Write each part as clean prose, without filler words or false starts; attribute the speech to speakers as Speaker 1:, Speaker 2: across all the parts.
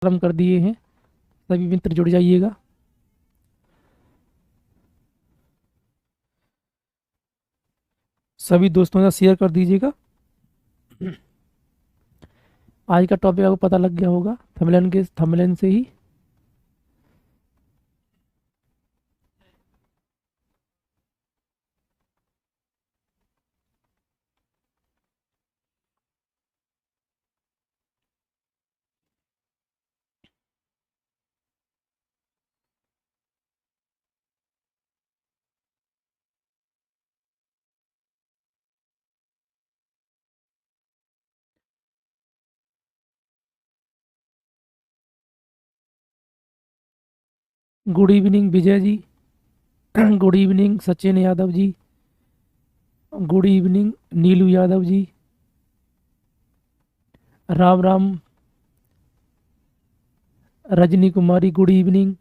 Speaker 1: प्रारंभ कर दिए हैं। सभी मित्र जुड़ जाइएगा। सभी दोस्तों का शेयर कर दीजिएगा। आज का टॉपिक आपको पता लग गया होगा थंबनेल से ही। Good evening Vijay ji. Good evening Sachin Yadav ji. Good evening Neelu Yadav ji. Ram Ram Rajni Kumari, good evening.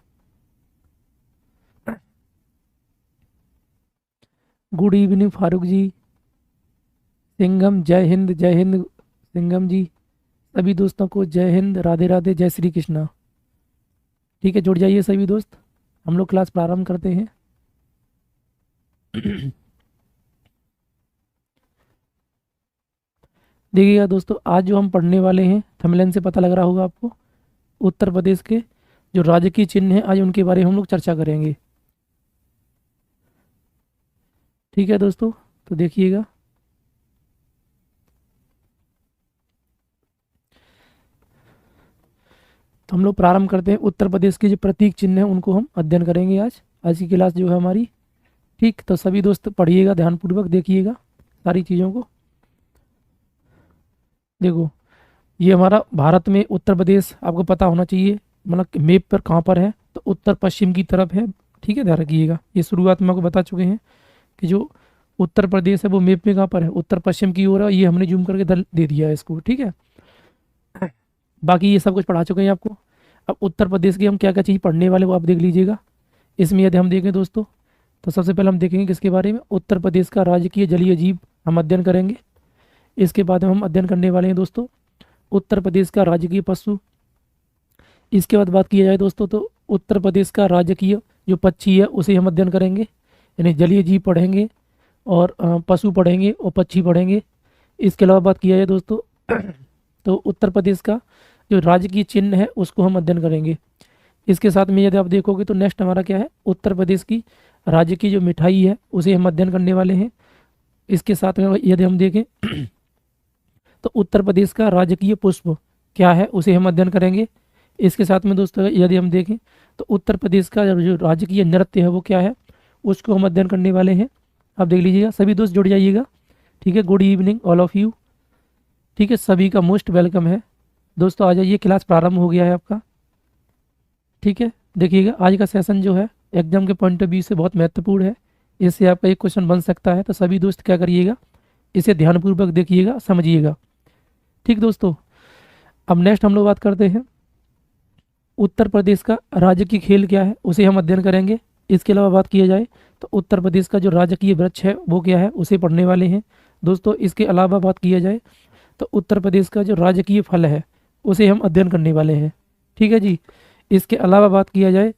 Speaker 1: Good evening Farooq ji. Singham, जय हिंद जय हिंद। सिंघम जी, सभी दोस्तों को जय हिंद, राधे राधे, जय श्री कृष्णा। ठीक है, जुड़ जाइए सभी दोस्त। हम लोग क्लास प्रारंभ करते हैं। देखिएगा दोस्तों, आज जो हम पढ़ने वाले हैं, थंबनेल से पता लग रहा होगा आपको, उत्तर प्रदेश के जो राजकीय चिन्ह हैं, आज उनके बारे में हम लोग चर्चा करेंगे। ठीक है दोस्तों, तो देखिएगा। तो हम लोग प्रारंभ करते हैं। उत्तर प्रदेश के जो प्रतीक चिन्ह हैं उनको हम अध्ययन करेंगे आज की क्लास जो है हमारी। ठीक, तो सभी दोस्त पढ़िएगा, ध्यानपूर्वक देखिएगा सारी चीज़ों को। देखो, ये हमारा भारत में उत्तर प्रदेश आपको पता होना चाहिए, मतलब कि मैप पर कहाँ पर है, तो उत्तर पश्चिम की तरफ है। ठीक है, ध्यान रखिएगा। ये शुरुआत में आपको बता चुके हैं कि जो उत्तर प्रदेश है वो मैप में कहाँ पर है, उत्तर पश्चिम की ओर है। ये हमने जूम करके दे दिया है इसको। ठीक है, बाकी ये सब कुछ पढ़ा चुके हैं आपको। अब उत्तर प्रदेश की हम क्या क्या चीज़ पढ़ने वाले वो आप देख लीजिएगा। इसमें यदि हम देखें दोस्तों, तो सबसे पहले हम देखेंगे किसके बारे में, उत्तर प्रदेश का राजकीय जलीय जीव हम अध्ययन करेंगे। इसके बाद हम अध्ययन करने वाले हैं दोस्तों उत्तर प्रदेश का राजकीय पशु। इसके बाद बात किया जाए दोस्तों, तो उत्तर प्रदेश का राजकीय जो पक्षी है उसे हम अध्ययन करेंगे, यानी जलीय जीव पढ़ेंगे और पशु पढ़ेंगे और पक्षी पढ़ेंगे। इसके अलावा बात किया जाए दोस्तों, तो उत्तर प्रदेश का जो राजकीय चिन्ह है उसको हम अध्ययन करेंगे। इसके साथ में यदि आप देखोगे तो नेक्स्ट हमारा क्या है, उत्तर प्रदेश की राज्य की जो मिठाई है उसे हम अध्ययन करने वाले हैं। इसके साथ में यदि हम देखें तो उत्तर प्रदेश का राजकीय पुष्प क्या है उसे हम अध्ययन करेंगे। इसके साथ में दोस्तों यदि हम देखें तो उत्तर प्रदेश का जो राजकीय नृत्य है वो क्या है उसको हम अध्ययन करने वाले हैं। आप देख लीजिएगा, सभी दोस्त जुड़ जाइएगा। ठीक है, good evening all of you. ठीक है, सभी का मोस्ट वेलकम है दोस्तों। आ जाइए, क्लास प्रारंभ हो गया है आपका। ठीक है, देखिएगा आज का सेशन जो है एग्जाम के पॉइंट ऑफ व्यू से बहुत महत्वपूर्ण है। इससे आपका एक क्वेश्चन बन सकता है, तो सभी दोस्त क्या करिएगा, इसे ध्यानपूर्वक देखिएगा, समझिएगा। ठीक दोस्तों, अब नेक्स्ट हम लोग बात करते हैं उत्तर प्रदेश का राजकीय खेल क्या है उसे हम अध्ययन करेंगे। इसके अलावा बात किया जाए तो उत्तर प्रदेश का जो राजकीय वृक्ष है वो क्या है उसे पढ़ने वाले हैं दोस्तों। इसके अलावा बात किया जाए तो उत्तर प्रदेश का जो राजकीय फल है उसे हम अध्ययन करने वाले हैं। ठीक है जी। इसके अलावा बात किया जाए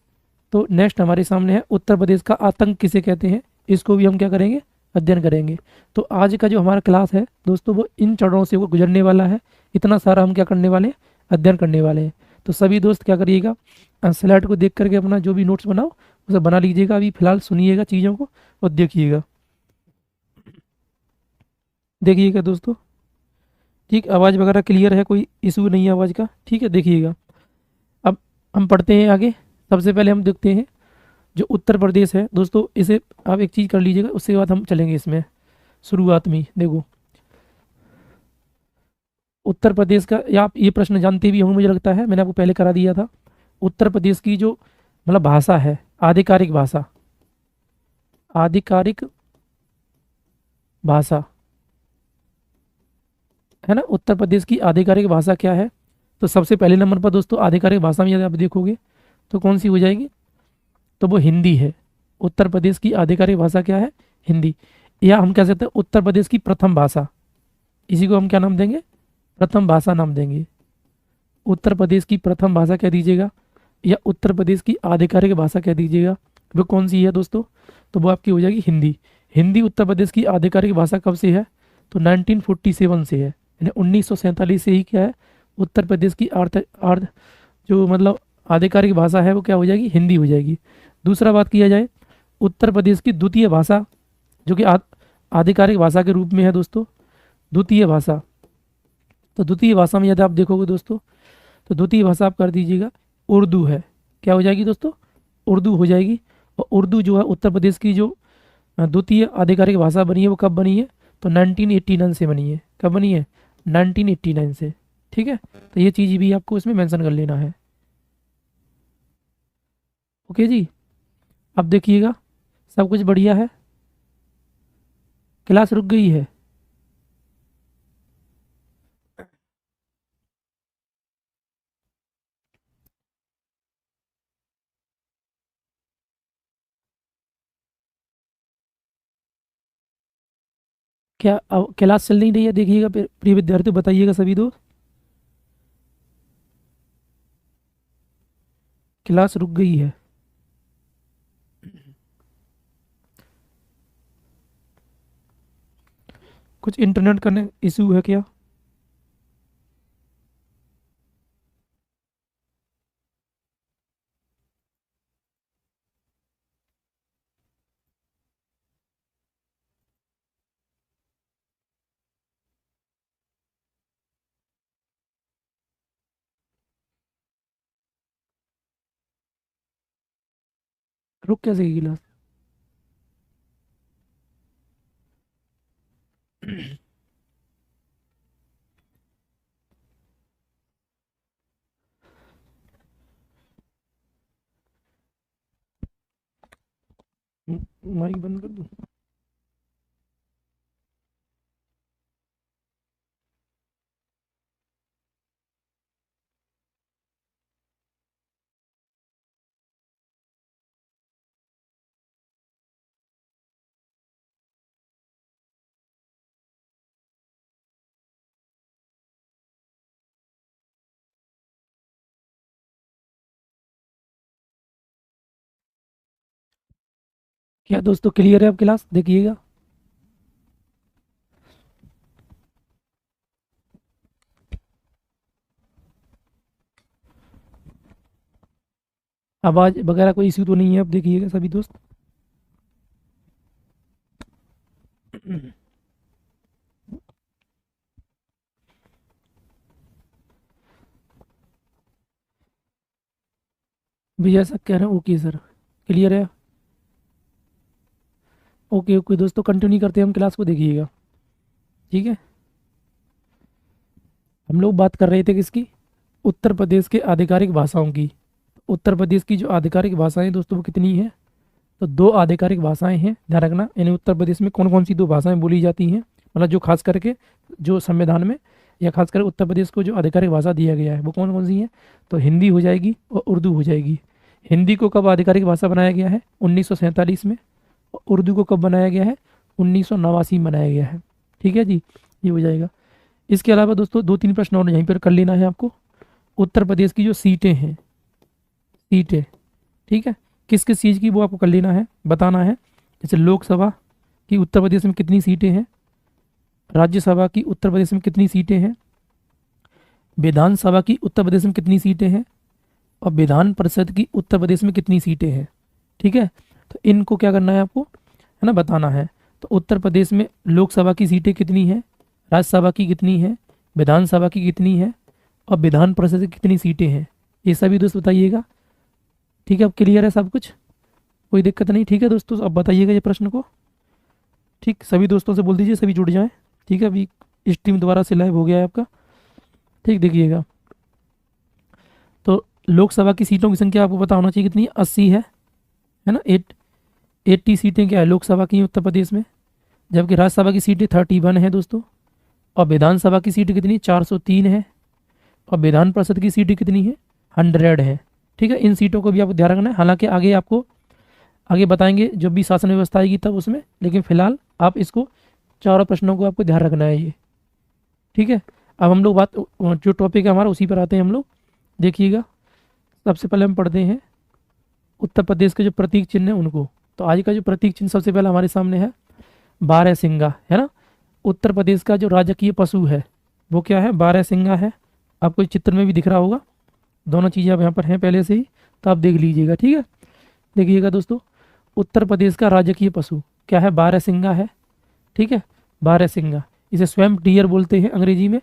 Speaker 1: तो नेक्स्ट हमारे सामने है उत्तर प्रदेश का आतंक किसे कहते हैं, इसको भी हम क्या करेंगे, अध्ययन करेंगे। तो आज का जो हमारा क्लास है दोस्तों वो इन चरणों से वो गुजरने वाला है। इतना सारा हम क्या करने वाले हैं, अध्ययन करने वाले हैं। तो सभी दोस्त क्या करिएगा, स्लाइड को देख करके अपना जो भी नोट्स बनाओ उसे बना लीजिएगा। अभी फिलहाल सुनिएगा चीज़ों को और देखिएगा। देखिएगा दोस्तों, ठीक, आवाज़ वगैरह क्लियर है, कोई इशू नहीं है आवाज़ का। ठीक है, देखिएगा। अब हम पढ़ते हैं आगे। सबसे पहले हम देखते हैं जो उत्तर प्रदेश है दोस्तों, इसे आप एक चीज़ कर लीजिएगा, उसके बाद हम चलेंगे इसमें। शुरुआत में ही देखो, उत्तर प्रदेश का, या आप ये प्रश्न जानते भी होंगे मुझे लगता है, मैंने आपको पहले करा दिया था। उत्तर प्रदेश की जो मतलब भाषा है, आधिकारिक भाषा, आधिकारिक भाषा है ना, उत्तर प्रदेश की आधिकारिक भाषा क्या है। तो सबसे पहले नंबर पर दोस्तों आधिकारिक भाषा में यदि आप देखोगे तो कौन सी हो जाएगी, तो वो हिंदी है। उत्तर प्रदेश की आधिकारिक भाषा क्या है, हिंदी। या हम कह सकते हैं उत्तर प्रदेश की प्रथम भाषा, इसी को हम क्या नाम देंगे, प्रथम भाषा नाम देंगे। उत्तर प्रदेश की प्रथम भाषा कह दीजिएगा या उत्तर प्रदेश की आधिकारिक भाषा कह दीजिएगा, वो कौन सी है दोस्तों? तो वो आपकी हो जाएगी हिंदी। हिंदी उत्तर प्रदेश की आधिकारिक भाषा कब से है? तो 1947 से है, यानी 1947 से ही क्या है, उत्तर प्रदेश की अर्थ जो मतलब आधिकारिक भाषा है वो क्या हो जाएगी? हिंदी हो जाएगी। दूसरा बात किया जाए उत्तर प्रदेश की द्वितीय भाषा जो कि आधिकारिक भाषा के रूप में है दोस्तों, द्वितीय भाषा। तो द्वितीय भाषा में यदि आप देखोगे दोस्तों, तो द्वितीय भाषा आप कर दीजिएगा उर्दू है। क्या हो जाएगी दोस्तों? उर्दू हो जाएगी। और उर्दू जो है उत्तर प्रदेश की जो द्वितीय आधिकारिक भाषा बनी है वो कब बनी है? तो 1989 से बनी है। कब बनी है? 1989 से। ठीक है, तो ये चीज़ भी आपको इसमें मेंशन कर लेना है। ओके जी, अब देखिएगा सब कुछ बढ़िया है। क्लास रुक गई है? क्या अब क्लास चल नहीं रही है? देखिएगा प्रिय विद्यार्थी, बताइएगा सभी दोस्त, क्लास रुक गई है? कुछ इंटरनेट का इशू है क्या? रुक कैसे गई क्लास? माइक बंद कर दूं? क्या दोस्तों क्लियर है अब क्लास? देखिएगा, आवाज़ वगैरह कोई इशू तो नहीं है? अब देखिएगा सभी दोस्त। भैया सर कह रहे हैं ओके सर, क्लियर है। ओके ओके दोस्तों, कंटिन्यू करते हैं हम क्लास को, देखिएगा। ठीक है, हम लोग बात कर रहे थे किसकी? उत्तर प्रदेश के आधिकारिक भाषाओं की। उत्तर प्रदेश की जो आधिकारिक भाषाएं दोस्तों वो कितनी हैं? तो दो आधिकारिक भाषाएं हैं, ध्यान रखना। यानी उत्तर प्रदेश में कौन कौन सी दो भाषाएं बोली जाती हैं, मतलब जो खास करके जो संविधान में या खास करके उत्तर प्रदेश को जो आधिकारिक भाषा दिया गया है वो कौन कौन सी है? तो हिंदी हो जाएगी और उर्दू हो जाएगी। हिंदी को कब आधिकारिक भाषा बनाया गया है? 1947 में। और उर्दू को कब बनाया गया है? 1989 में बनाया गया है। ठीक है जी, ये हो जाएगा। इसके अलावा दोस्तों दो तीन प्रश्न और यहीं पर कर लेना है आपको। उत्तर प्रदेश की जो सीटें हैं, सीटें, ठीक है, किस किस चीज़ की वो आपको कर लेना है, बताना है। जैसे लोकसभा की उत्तर प्रदेश में कितनी सीटें हैं, राज्यसभा की उत्तर प्रदेश में कितनी सीटें हैं, विधानसभा की उत्तर प्रदेश में कितनी सीटें हैं, और विधान परिषद की उत्तर प्रदेश में कितनी सीटें हैं। ठीक है, तो इनको क्या करना है आपको, है ना, बताना है। तो उत्तर प्रदेश में लोकसभा की सीटें कितनी हैं, राज्यसभा की कितनी है, विधानसभा की कितनी है, और विधान परिषद की कितनी सीटें हैं, ये सभी दोस्त बताइएगा। ठीक है, अब क्लियर है सब कुछ, कोई दिक्कत नहीं? ठीक है दोस्तों, अब बताइएगा ये प्रश्न को। ठीक, सभी दोस्तों से बोल दीजिए सभी जुड़ जाएं। ठीक है, अभी स्ट्रीम दोबारा से लाइव हो गया है आपका। ठीक, देखिएगा। तो लोकसभा की सीटों की संख्या आपको पता होना चाहिए कितनी है, 80 है ना। 80 सीटें क्या है लोकसभा की उत्तर प्रदेश में, जबकि राज्यसभा की सीटें 31 है दोस्तों। और विधानसभा की सीट कितनी, 403 है। और विधान परिषद की सीटें कितनी है, 100 है। ठीक है, इन सीटों को भी आपको ध्यान रखना है। हालांकि आगे आपको आगे बताएंगे जब भी शासन व्यवस्था आएगी तब उसमें, लेकिन फिलहाल आप इसको चारों प्रश्नों को आपको ध्यान रखना है ये। ठीक है, अब हम लोग बात जो टॉपिक है हमारा उसी पर आते हैं हम लोग। देखिएगा, सबसे पहले हम पढ़ते हैं उत्तर प्रदेश के जो प्रतीक चिन्ह है उनको। तो आज का जो प्रतीक चिन्ह सबसे पहले हमारे सामने है बारहसिंगा, है ना। उत्तर प्रदेश का जो राजकीय पशु है वो क्या है, बारहसिंगा है। आपको इस चित्र में भी दिख रहा होगा, दोनों चीज़ें अब यहाँ पर हैं पहले से ही, तो आप देख लीजिएगा, ठीक है। देखिएगा दोस्तों, उत्तर प्रदेश का राजकीय पशु क्या है, बारहसिंगा है, ठीक है। बारहसिंगा, इसे स्वयं डियर बोलते हैं अंग्रेजी में।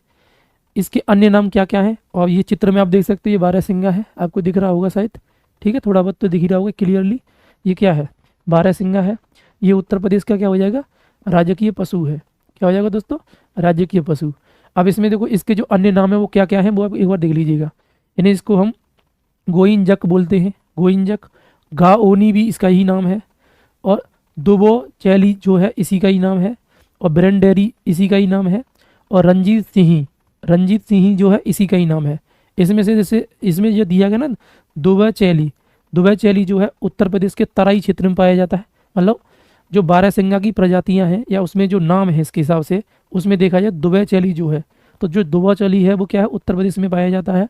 Speaker 1: इसके अन्य नाम क्या क्या हैं, और ये चित्र में आप देख सकते हो, ये बारहसिंगा है, आपको दिख रहा होगा शायद, ठीक है, थोड़ा बहुत तो दिख ही रहा होगा क्लियरली। ये क्या है, बारहसिंगा है। ये उत्तर प्रदेश का क्या हो जाएगा, राजकीय पशु है। क्या हो जाएगा दोस्तों, राजकीय पशु। अब इसमें देखो, इसके जो अन्य नाम है वो क्या क्या है, वो आप एक बार देख लीजिएगा। यानी इसको हम गोइंजक बोलते हैं, गोइंजक। गाओनी भी इसका ही नाम है, और दुबो चैली जो है इसी का ही नाम है, और ब्रेंडेरी इसी का ही नाम है, और रंजीत सिंही जो है इसी का ही नाम है। इसमें से जैसे इसमें जो दिया गया ना, दुबई चैली जो है उत्तर प्रदेश के तराई क्षेत्र में पाया जाता है। मतलब जो बारहसिंगा की प्रजातियां हैं या उसमें जो नाम है इसके हिसाब से, उसमें देखा जाए दुबई चैली जो है, तो जो दुबा चैली है वो क्या है, उत्तर प्रदेश में पाया जाता है,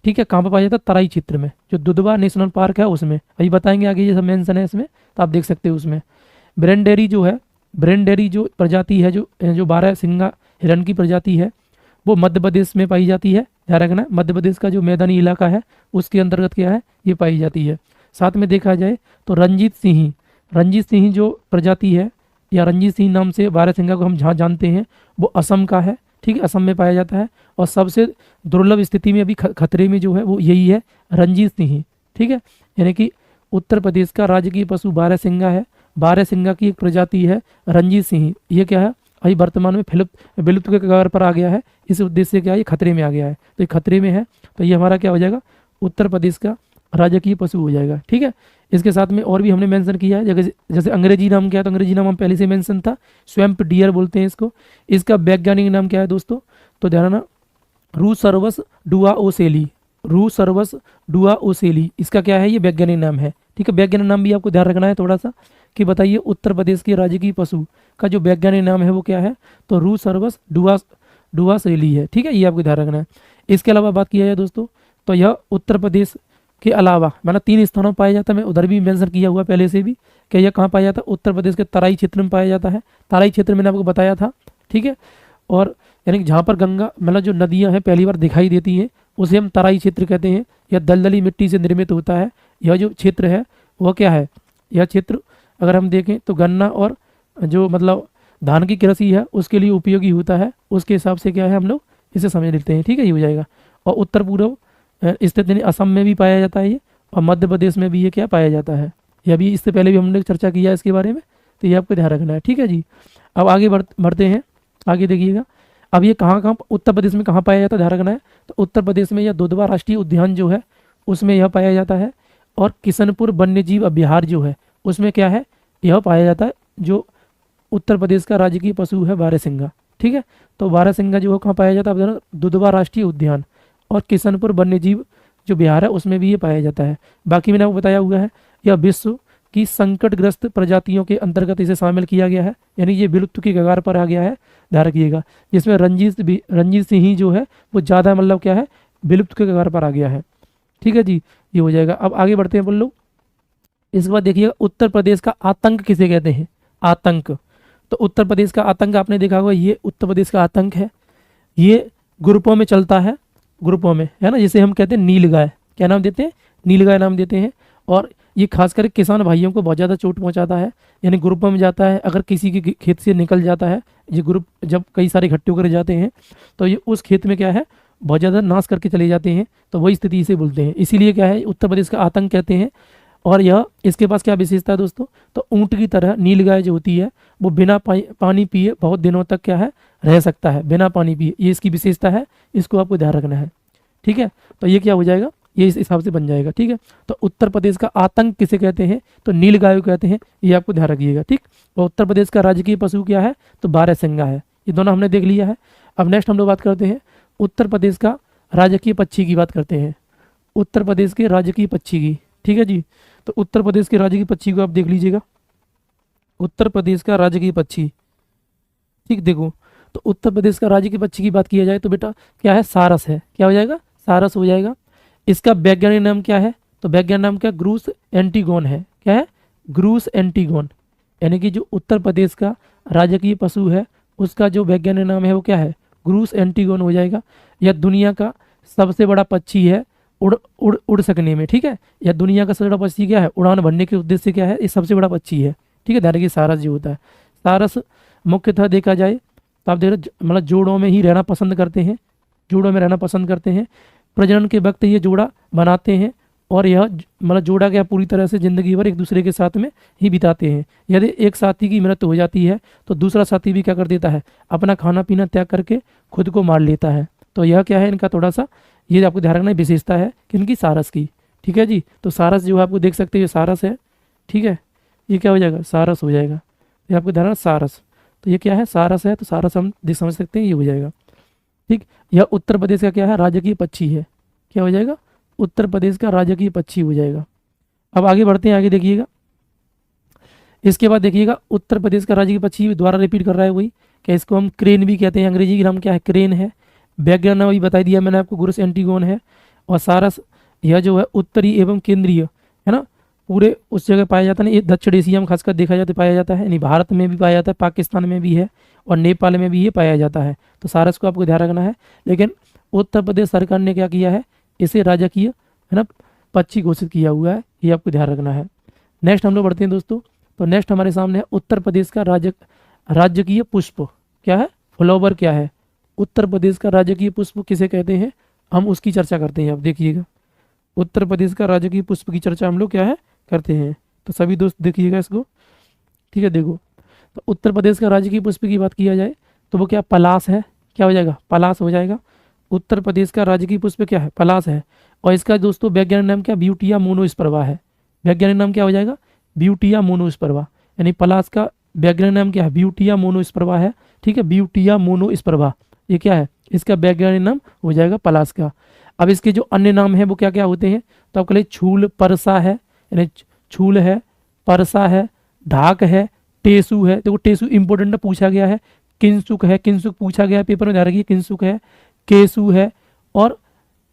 Speaker 1: ठीक है। कहाँ पर पाया जाता है, तराई क्षेत्र में, जो दुधवा नेशनल पार्क है उसमें। अभी बताएंगे आगे, ये सब मेंशन है इसमें, तो आप देख सकते हो उसमें। ब्रेंडेरी जो है, ब्रेंडेरी जो प्रजाति है, जो बारहसिंगा हिरण की प्रजाति है, वो मध्य प्रदेश में पाई जाती है। ध्यान रखना, मध्य प्रदेश का जो मैदानी इलाका है उसके अंतर्गत क्या है, ये पाई जाती है। साथ में देखा जाए तो रंजीत सिंह जो प्रजाति है, या रंजीत सिंह नाम से बारहसिंगा को हम जहाँ जानते हैं, वो असम का है, ठीक है, असम में पाया जाता है। और सबसे दुर्लभ स्थिति में अभी खतरे में जो है वो यही है, रंजीत सिंह, ठीक है। यानी कि उत्तर प्रदेश का राजकीय पशु बारहसिंगा है। बारहसिंगा की एक प्रजाति है रंजीत सिंह, ये क्या है, अभी वर्तमान में विलुप्त के कगार पर आ गया है। इस उद्देश्य से क्या है, ये खतरे में आ गया है, तो ये खतरे में है, तो ये हमारा क्या हो जाएगा, उत्तर प्रदेश का राजकीय पशु हो जाएगा, ठीक है। इसके साथ में और भी हमने मेंशन किया है, जैसे अंग्रेजी नाम क्या है, तो अंग्रेजी नाम हम पहले से मेंशन था, स्वैम्प डियर बोलते हैं इसको। इसका वैज्ञानिक नाम क्या है दोस्तों, तो ध्यान रखना, रूसर्वस डुआ ओसेली इसका क्या है, ये वैज्ञानिक नाम है, ठीक है। वैज्ञानिक नाम भी आपको ध्यान रखना है थोड़ा सा, कि बताइए उत्तर प्रदेश के राजकीय पशु का जो वैज्ञानिक नाम है वो क्या है, तो रूसर्वस डुआ सेली है, ठीक है, ये आपको ध्यान रखना है। इसके अलावा बात किया जाए दोस्तों, तो यह उत्तर प्रदेश के अलावा मतलब 3 स्थानों पर पाया जाता है। मैं उधर भी मेंशन किया हुआ पहले से भी कि यह कहाँ पाया जाता है, उत्तर प्रदेश के तराई क्षेत्र में पाया जाता है। तराई क्षेत्र मैंने आपको बताया था, ठीक है। और यानी कि जहाँ पर गंगा मतलब जो नदियाँ हैं पहली बार दिखाई देती हैं उसे हम तराई क्षेत्र कहते हैं। यह दलदली मिट्टी से निर्मित होता है। यह जो क्षेत्र है वह क्या है, यह क्षेत्र अगर हम देखें तो गन्ना और जो मतलब धान की कृषि है उसके लिए उपयोगी होता है। उसके हिसाब से क्या है, हम लोग इसे समझ लेते हैं, ठीक है, ये हो जाएगा। और उत्तर पूर्व स्थित यानी असम में भी पाया जाता है ये, और मध्य प्रदेश में भी ये क्या पाया जाता है। यह भी इससे पहले भी हमने चर्चा किया है इसके बारे में, तो ये आपको ध्यान रखना है, ठीक है जी। अब आगे बढ़ते हैं, आगे देखिएगा। अब ये कहाँ उत्तर प्रदेश में कहाँ पाया जाता है, ध्यान रखना है। तो उत्तर प्रदेश में यह दुधवा राष्ट्रीय उद्यान जो है उसमें यह पाया जाता है, और किशनपुर वन्यजीव अभ्यारण्य जो है उसमें क्या है, यह पाया जाता है। जो उत्तर प्रदेश का राजकीय पशु है बारहसिंगा, ठीक है। तो बारहसिंगा जो है कहाँ पाया जाता है, दुधवा राष्ट्रीय उद्यान और किशनपुर वन्यजीव जो बिहार है उसमें भी ये पाया जाता है। बाकी मैंने आपको बताया हुआ है, यह विश्व की संकटग्रस्त प्रजातियों के अंतर्गत इसे शामिल किया गया है, यानी ये विलुप्त की कगार पर आ गया है, ध्यान रखिएगा। जिसमें रंजीत सिंह ही जो है वो ज़्यादा मतलब क्या है, विलुप्त के कगार पर आ गया है, ठीक है जी, ये हो जाएगा। अब आगे बढ़ते हैं बोल लो। इसके बाद देखिएगा, उत्तर प्रदेश का आतंक किसे कहते हैं, आतंक। तो उत्तर प्रदेश का आतंक आपने देखा होगा, ये उत्तर प्रदेश का आतंक है। ये ग्रुपों में चलता है, ग्रुपों में, है ना, जिसे हम कहते हैं नीलगाय। क्या नाम देते हैं, नीलगाय नाम देते हैं। और ये खासकर किसान भाइयों को बहुत ज़्यादा चोट पहुंचाता है, यानी ग्रुपों में जाता है। अगर किसी के खेत से निकल जाता है, ये ग्रुप जब कई सारे इकट्ठे होकर जाते हैं तो ये उस खेत में क्या है, बहुत ज़्यादा नाश करके चले जाते हैं, तो वही स्थिति इसे बोलते हैं। इसीलिए क्या है, उत्तर प्रदेश का आतंक कहते हैं। और यह इसके पास क्या विशेषता है दोस्तों, तो ऊँट की तरह नीलगाय जो होती है वो बिना पानी पिए बहुत दिनों तक क्या है, रह सकता है बिना पानी पिए, ये इसकी विशेषता है, इसको आपको ध्यान रखना है, ठीक है। तो ये क्या हो जाएगा, ये इस हिसाब से बन जाएगा, ठीक है। तो उत्तर प्रदेश का आतंक किसे कहते हैं, तो नीलगाय को कहते हैं, ये आपको ध्यान रखिएगा, ठीक। और उत्तर प्रदेश का राजकीय पशु क्या है, तो बारहसिंगा है। ये दोनों हमने देख लिया है। अब नेक्स्ट हम लोग बात करते हैं उत्तर प्रदेश का राजकीय पक्षी की बात करते हैं, उत्तर प्रदेश के राजकीय पक्षी की, ठीक है जी। तो उत्तर प्रदेश के राजकीय पक्षी को आप देख लीजिएगा, उत्तर प्रदेश का राजकीय पक्षी, ठीक, देखो तो उत्तर प्रदेश का राज्य की पक्षी की बात किया जाए तो बेटा क्या है, सारस है। क्या हो जाएगा, सारस हो जाएगा। इसका वैज्ञानिक नाम क्या है, तो वैज्ञानिक नाम क्या, ग्रूस एंटीगोन है। क्या है, ग्रूस एंटीगोन। यानी कि जो उत्तर प्रदेश का राजकीय पशु है उसका जो वैज्ञानिक नाम है वो क्या है, ग्रूस एंटीगोन हो जाएगा। यह दुनिया का सबसे बड़ा पक्षी है उड़ उड़ उड़ सकने में, ठीक है। यह दुनिया का सबसे बड़ा पक्षी क्या है, उड़ान भरने के उद्देश्य से क्या है, ये सबसे बड़ा पक्षी है, ठीक है। ध्यान रखिए, सारस जो होता है, सारस मुख्यतः देखा जाए तो आप देख रहे मतलब जोड़ों में ही रहना पसंद करते हैं, जोड़ों में रहना पसंद करते हैं। प्रजनन के वक्त ये जोड़ा बनाते हैं और यह मतलब जोड़ा क्या पूरी तरह से जिंदगी भर एक दूसरे के साथ में ही बिताते हैं। यदि एक साथी की मृत्यु हो जाती है तो दूसरा साथी भी क्या कर देता है, अपना खाना पीना त्याग करके खुद को मार लेता है। तो यह क्या है, इनका थोड़ा सा ये आपको ध्यान रखना विशेषता है कि इनकी, सारस की, ठीक है जी। तो सारस जो है आपको देख सकते हैं, ये सारस है, ठीक है। ये क्या हो जाएगा, सारस हो जाएगा। ये आपको ध्यान रखना, सारस। तो ये क्या है, सारस है, तो सारस हम समझ सकते हैं, ये हो जाएगा, ठीक। यह उत्तर प्रदेश का क्या है, राजकीय पक्षी है। क्या हो जाएगा, उत्तर प्रदेश का राजकीय पक्षी हो जाएगा। अब आगे बढ़ते हैं, आगे देखिएगा। इसके बाद देखिएगा, उत्तर प्रदेश का राजकीय पक्षी द्वारा रिपीट कर रहा है वही, क्या इसको हम क्रेन भी कहते हैं, अंग्रेजी की नाम क्या है, क्रेन है। बैकग्राउंड नाम अभी बता दिया मैंने आपको, गुरुस एंटीगोन है। और सारस यह जो है उत्तरी एवं केंद्रीय है ना, पूरे उस जगह पाया जाता है ना, ये दक्षिण एशिया में खासकर देखा जाता है, पाया जाता है, यानी भारत में भी पाया जाता है, पाकिस्तान में भी है और नेपाल में भी ये पाया जाता है। तो सारस को आपको ध्यान रखना है। लेकिन उत्तर प्रदेश सरकार ने क्या किया है, इसे राजकीय है ना पक्षी घोषित किया हुआ है, ये आपको ध्यान रखना है। नेक्स्ट हम लोग बढ़ते हैं दोस्तों। तो नेक्स्ट हमारे सामने है उत्तर प्रदेश का राजकीय पुष्प। क्या है, फ्लावर क्या है, उत्तर प्रदेश का राजकीय पुष्प किसे कहते हैं, हम उसकी चर्चा करते हैं। अब देखिएगा, उत्तर प्रदेश का राजकीय पुष्प की चर्चा हम लोग क्या है करते हैं। तो सभी दोस्त देखिएगा इसको, ठीक है। देखो, तो उत्तर प्रदेश का राजकीय पुष्प की बात किया जाए तो वो क्या, पलाश है। क्या हो जाएगा, पलाश हो जाएगा। उत्तर प्रदेश का राजकीय पुष्प क्या है, पलाश है। और इसका दोस्तों वैज्ञानिक नाम क्या, ब्यूटिया मोनोस्पर्वा है। वैज्ञानिक नाम क्या हो जाएगा, ब्यूटिया मोनोस्पर्वा। यानी पलाश का वैज्ञानिक नाम क्या है, ब्यूटिया मोनोस्पर्वा है, ठीक है। ब्यूटिया मोनोस्पर्वा ये क्या है, इसका वैज्ञानिक नाम हो जाएगा पलाश का। अब इसके जो अन्य नाम है वो क्या क्या होते हैं, तो आपके लिए छूल परसा है, यानी छूल है, परसा है, ढाक है, टेसु है। देखो टेसु इंपॉर्टेंट पूछा गया है। किंसुक है, किंसुक पूछा गया है पेपर में, ध्यान रखिए, किंसुक है, केसु है। और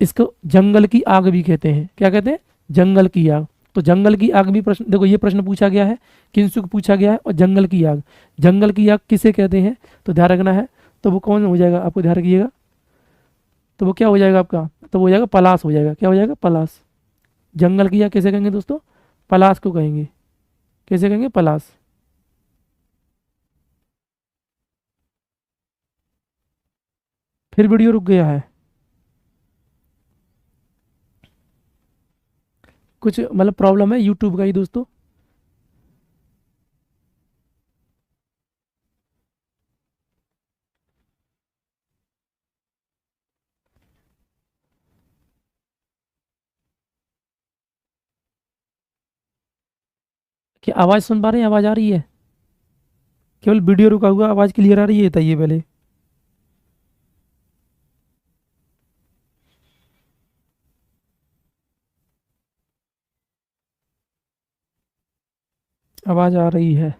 Speaker 1: इसको जंगल की आग भी कहते हैं। क्या कहते हैं, जंगल की आग। तो जंगल की आग भी प्रश्न, देखो ये प्रश्न पूछा गया है, किंसुक पूछा गया है और जंगल की आग। जंगल की आग किसे कहते हैं, तो ध्यान रखना है। तो वो कौन हो जाएगा, आपको ध्यान रखिएगा। तो वो क्या हो जाएगा आपका, तो वो हो जाएगा पलाश हो जाएगा। क्या हो जाएगा, पलाश। जंगल की आग कैसे कहेंगे दोस्तों, पलाश को कहेंगे। कैसे कहेंगे, पलाश। फिर वीडियो रुक गया है, कुछ मतलब प्रॉब्लम है यूट्यूब का ही दोस्तों। क्या आवाज़ सुन पा रहे हैं, आवाज़ आ रही है, केवल वीडियो रुका हुआ, आवाज़ क्लियर आ रही है, बताइए पहले। आवाज़ आ रही है।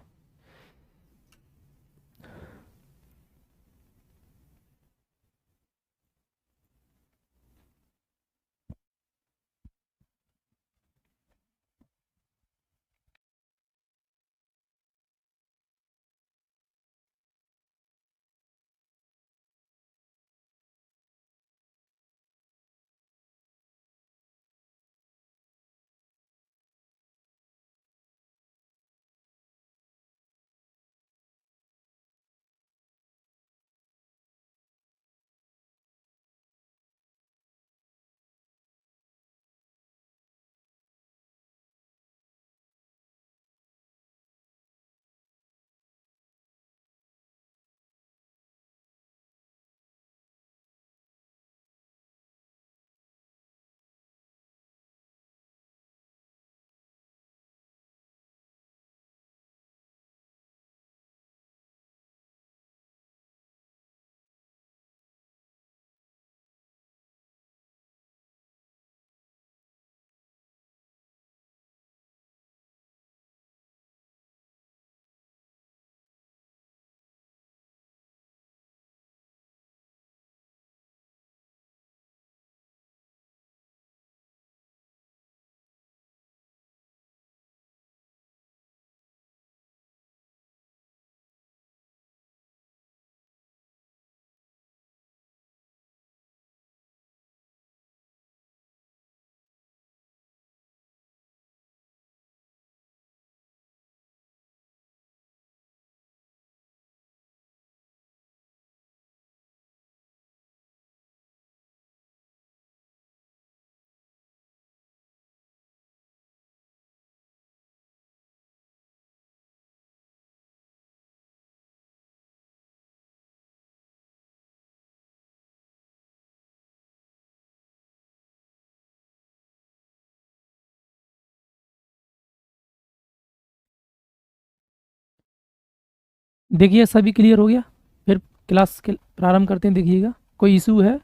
Speaker 1: देखिए सभी क्लियर हो गया। फिर क्लास के प्रारंभ करते हैं। देखिएगा कोई इशू है,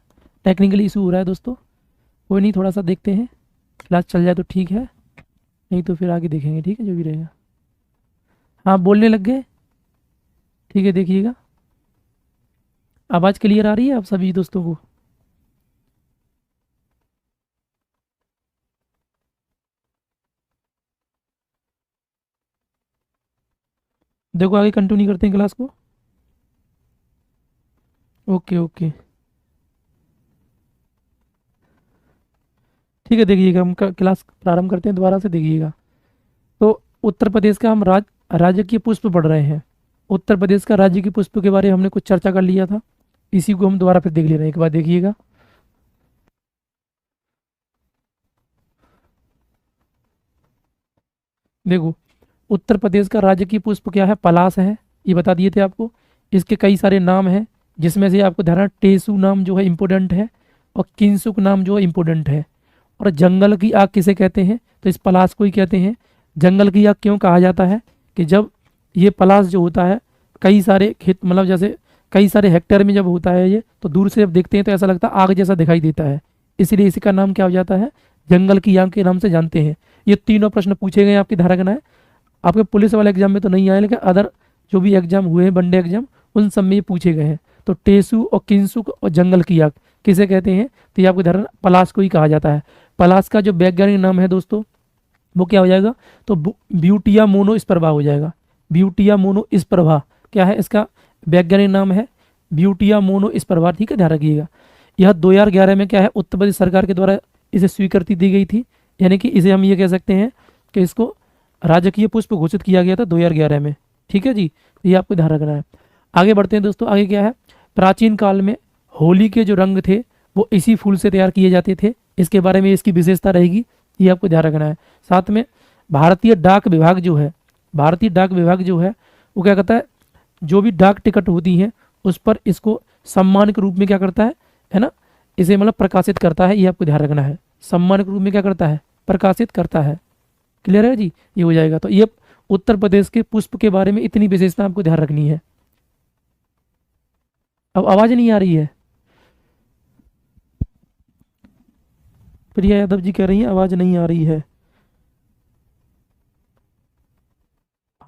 Speaker 1: टेक्निकल इशू हो रहा है दोस्तों, कोई नहीं, थोड़ा सा देखते हैं, क्लास चल जाए तो ठीक है, नहीं तो फिर आगे देखेंगे, ठीक है, जो भी रहेगा। हाँ बोलने लग गए, ठीक है। देखिएगा आवाज़ क्लियर आ रही है आप सभी दोस्तों को? देखो आगे कंटिन्यू करते हैं क्लास को। ओके ओके, ठीक है। देखिएगा हम क्लास प्रारंभ करते हैं दोबारा से। देखिएगा तो उत्तर प्रदेश का हम राजकीय पुष्प पढ़ रहे हैं। उत्तर प्रदेश का राजकीय पुष्प के बारे में हमने कुछ चर्चा कर लिया था, इसी को हम दोबारा फिर देख ले रहे हैं एक बार। देखिएगा देखो उत्तर प्रदेश का राजकीय पुष्प क्या है? पलाश है, ये बता दिए थे आपको। इसके कई सारे नाम हैं, जिसमें से आपको ध्यान, टेसु नाम जो है इम्पोर्टेंट है, और किंसुक नाम जो है इम्पोर्टेंट है। और जंगल की आग किसे कहते हैं? तो इस पलाश को ही कहते हैं। जंगल की आग क्यों कहा जाता है? कि जब ये पलाश जो होता है कई सारे खेत, मतलब जैसे कई सारे हेक्टेयर में जब होता है ये, तो दूर से जब देखते हैं तो ऐसा लगता है आग जैसा दिखाई देता है, इसलिए इसी का नाम क्या हो जाता है? जंगल की आग के नाम से जानते हैं। ये तीनों प्रश्न पूछे गए आपकी धारा है। आपके पुलिस वाले एग्जाम में तो नहीं आए, लेकिन अदर जो भी एग्जाम हुए हैं, वनडे एग्जाम, उन सब में ये पूछे गए हैं। तो टेसु और किंसुक और जंगल की आग किसे कहते हैं? तो ये आपको ध्यान, पलाश को ही कहा जाता है। पलाश का जो वैज्ञानिक नाम है दोस्तों, वो क्या हो जाएगा? तो ब्यूटिया मोनो स्पर्वा हो जाएगा। ब्यूटिया मोनो स्पर्वा क्या है इसका वैज्ञानिक नाम है? ब्यूटिया मोनो स्पर्वा, ठीक है, ध्यान रखिएगा। यह 2011 में क्या है, उत्तर प्रदेश सरकार के द्वारा इसे स्वीकृति दी गई थी, यानी कि इसे हम ये कह सकते हैं कि इसको राजकीय पुष्प घोषित किया गया था 2011 में, ठीक है जी। ये आपको ध्यान रखना है। आगे बढ़ते हैं दोस्तों। आगे क्या है? प्राचीन काल में होली के जो रंग थे वो इसी फूल से तैयार किए जाते थे, इसके बारे में इसकी विशेषता रहेगी, ये आपको ध्यान रखना है। साथ में भारतीय डाक विभाग जो है, भारतीय डाक विभाग जो है वो क्या करता है, जो भी डाक टिकट होती हैं उस पर इसको सम्मान के रूप में क्या करता है ना, इसे मतलब प्रकाशित करता है, ये आपको ध्यान रखना है। सम्मान के रूप में क्या करता है? प्रकाशित करता है। क्लियर है जी? ये हो जाएगा। तो ये उत्तर प्रदेश के पुष्प के बारे में इतनी विशेषता आपको ध्यान रखनी है। अब आवाज नहीं आ रही है? प्रिया यादव जी कह रही है आवाज नहीं आ रही है।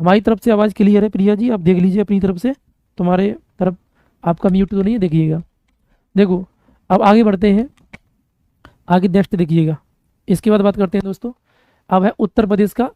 Speaker 1: हमारी तरफ से आवाज क्लियर है प्रिया जी, आप देख लीजिए अपनी तरफ से, तुम्हारे तरफ आपका म्यूट तो नहीं है, देखिएगा। देखो अब आगे बढ़ते हैं, आगे नेक्स्ट देखिएगा। इसके बाद बात करते हैं दोस्तों। अब है उत्तर प्रदेश का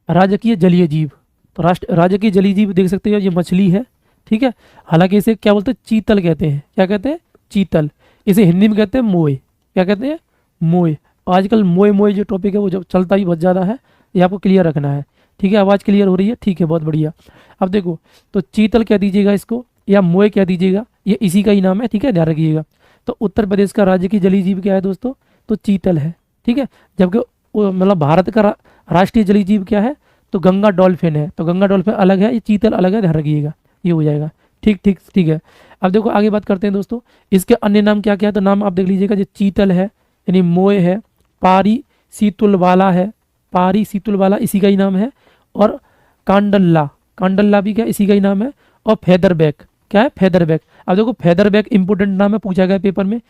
Speaker 1: राजकीय जलीय जीव। तो राजकीय जलीय जीव देख सकते हो, ये मछली है, ठीक है। हालांकि इसे क्या बोलते हैं? चीतल कहते हैं। क्या कहते हैं? चीतल। इसे हिंदी में कहते हैं मोए। क्या कहते हैं? मोए। आजकल मोए मोए जो टॉपिक है वो जो चलता ही बहुत ज़्यादा है, ये आपको क्लियर रखना है, ठीक है। आवाज़ क्लियर हो रही है? ठीक है, बहुत बढ़िया। अब देखो, तो चीतल कह दीजिएगा इसको, या मोए कह दीजिएगा, ये इसी का ही नाम है, ठीक है, ध्यान रखिएगा। तो उत्तर प्रदेश का राज्य की जलीय जीव क्या है दोस्तों? तो चीतल है, ठीक है। जबकि मतलब भारत का राष्ट्रीय जलीय जीव क्या है? तो गंगा डॉल्फिन है। तो गंगा डॉल्फिन अलग है, ये चीतल अलग है, ध्यान रखिएगा, ये हो जाएगा। ठीक ठीक ठीक है। अब देखो आगे बात करते हैं दोस्तों, इसके अन्य नाम क्या क्या है? तो नाम आप देख लीजिएगा, जो चीतल है यानी मोए है, पारी सीतुल वाला है, पारी सीतुल वाला इसी का ही नाम है, और कांडल्ला, कांडल्ला भी क्या इसी का ही नाम है, और फेदरबैक, क्या है? फेदरबैक। अब देखो फेदरबैक इंपोर्टेंट नाम है, पूछा गया पेपर में।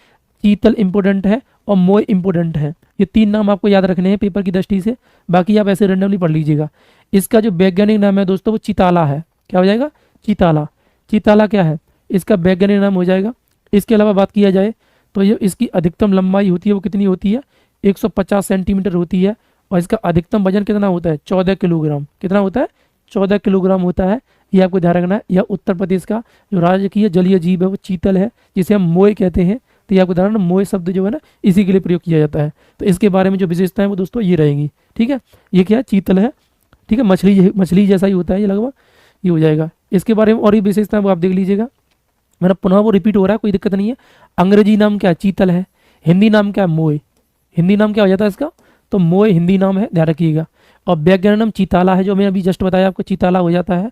Speaker 1: चीतल इंपोर्टेंट है और मोए इंपोर्टेंट है। ये तीन नाम आपको याद रखने हैं पेपर की दृष्टि से, बाकी आप ऐसे रेंडमली पढ़ लीजिएगा। इसका जो वैज्ञानिक नाम है दोस्तों वो चिताला है। क्या हो जाएगा? चिताला। चिताला क्या है? इसका वैज्ञानिक नाम हो जाएगा। इसके अलावा बात किया जाए तो ये इसकी अधिकतम लंबाई होती है वो कितनी होती है? 150 सेंटीमीटर होती है। और इसका अधिकतम वजन कितना होता है? 14 किलोग्राम। कितना होता है? 14 किलोग्राम होता है। ये आपको ध्यान रखना है। यह उत्तर प्रदेश का जो राजकीय जलीय जीव है वो चीतल है, जिसे हम मोए कहते हैं। तो ये आपको ध्यान रखना, मोए शब्द जो है ना इसी के लिए प्रयोग किया जाता है। तो इसके बारे में जो विशेषता है वो दोस्तों ये रहेंगी, ठीक है। ये क्या है? चीतल है, ठीक है, मछली मछली जैसा ही होता है ये लगभग, ये हो जाएगा। इसके बारे में और भी विशेषता है वो आप देख लीजिएगा। मेरा पुनः वो रिपीट हो रहा है, कोई दिक्कत नहीं है। अंग्रेजी नाम क्या है? चीतल है। हिंदी नाम क्या है? मोए। हिंदी नाम क्या हो जाता है इसका? तो मोए हिंदी नाम है, ध्यान रखिएगा। और वैज्ञानिक नाम चिताला है, जो मैंने अभी जस्ट बताया आपको, चिताला हो जाता है।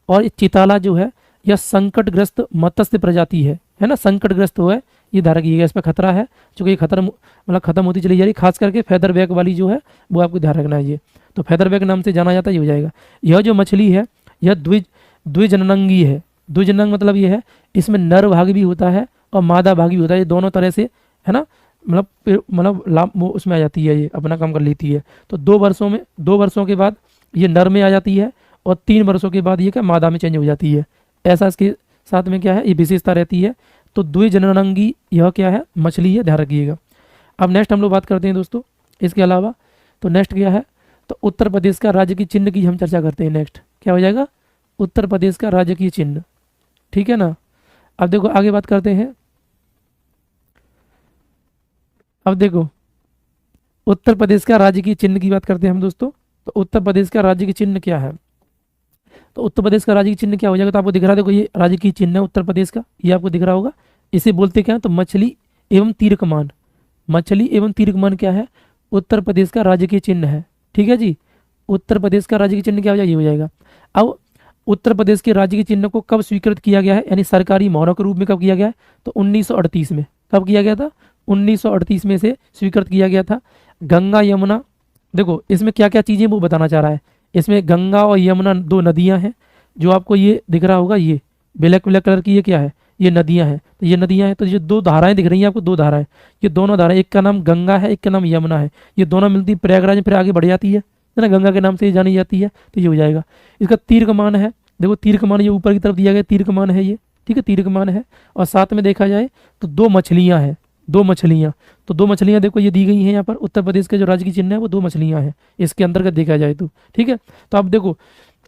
Speaker 1: और चिताला जो है यह संकटग्रस्त मत्स्य प्रजाति है ना, संकटग्रस्त हुआ है, ये ध्यान रखिएगा, इस पर खतरा है, चूंकि ये खतरा मतलब खत्म होती चली जा रही, खास करके फेदरबैक वाली जो है वो आपको ध्यान रखना है। ये तो फेदरबैक नाम से जाना जाता है, ये हो जाएगा। यह जो मछली है यह द्विजननांगी है। द्विजननांग मतलब ये है इसमें नर भाग भी होता है और मादा भाग भी होता है, ये दोनों तरह से है ना, मतलब लाभ वो उसमें आ जाती है, ये अपना काम कर लेती है। तो 2 वर्षों के बाद ये नर में आ जाती है और 3 वर्षों के बाद ये क्या मादा में चेंज हो जाती है। ऐसा इसके साथ में क्या है, ये विशेषता रहती है। तो द्विजननांगी यह क्या है, मछली है, ध्यान रखिएगा। अब नेक्स्ट हम लोग बात करते हैं दोस्तों इसके अलावा। तो नेक्स्ट क्या है, तो उत्तर प्रदेश का राजकीय चिन्ह की हम चर्चा करते हैं। नेक्स्ट क्या हो जाएगा, उत्तर प्रदेश का राजकीय चिन्ह, ठीक है ना। अब देखो आगे बात करते हैं। अब देखो उत्तर प्रदेश का राजकीय चिन्ह की बात करते हैं हम दोस्तों। तो उत्तर प्रदेश का राजकीय चिन्ह क्या है, तो उत्तर प्रदेश का राजकीय चिन्ह क्या हो जाएगा, तो आपको दिख रहा है, देखो ये राजकीय चिन्ह है उत्तर प्रदेश का, ये आपको दिख रहा होगा। इसे बोलते क्या है, तो मछली एवं तीर कमान। मछली एवं तीर कमान क्या है, उत्तर प्रदेश का राजकीय चिन्ह है, ठीक है जी। उत्तर प्रदेश का राजकीय चिन्ह क्या हो जाएगा, ये हो जाएगा। अब उत्तर प्रदेश के राजकीय चिन्ह को कब स्वीकृत किया गया है, यानी सरकारी मोहरों के रूप में कब किया गया है, तो 1938 में। कब किया गया था, 1938 में से स्वीकृत किया गया था। गंगा यमुना, देखो इसमें क्या क्या चीज़ें वो बताना चाह रहा है। इसमें गंगा और यमुना 2 नदियां हैं, जो आपको ये दिख रहा होगा, ये ब्लैक ब्लैक कलर की ये क्या है, ये नदियां हैं। तो ये नदियां हैं, तो ये 2 धाराएं दिख रही हैं आपको, 2 धाराएं, ये दोनों धाराएं, एक का नाम गंगा है, एक का नाम यमुना है। ये दोनों मिलती प्रयागराज में फिर आगे बढ़ जाती है ना, गंगा के नाम से ये जानी जाती है। तो ये हो जाएगा। इसका तीर कमान है, देखो तीर कमान ये ऊपर की तरफ दिया गया तीर कमान है ये, ठीक है, तीर कमान है। और साथ में देखा जाए तो 2 मछलियां हैं, 2 मछलियां। तो 2 मछलियां देखो ये दी गई हैं यहाँ पर, उत्तर प्रदेश के जो राज्य की चिन्ह है वो 2 मछलियां हैं इसके अंतर्गत देखा जाए तो, ठीक है। तो अब देखो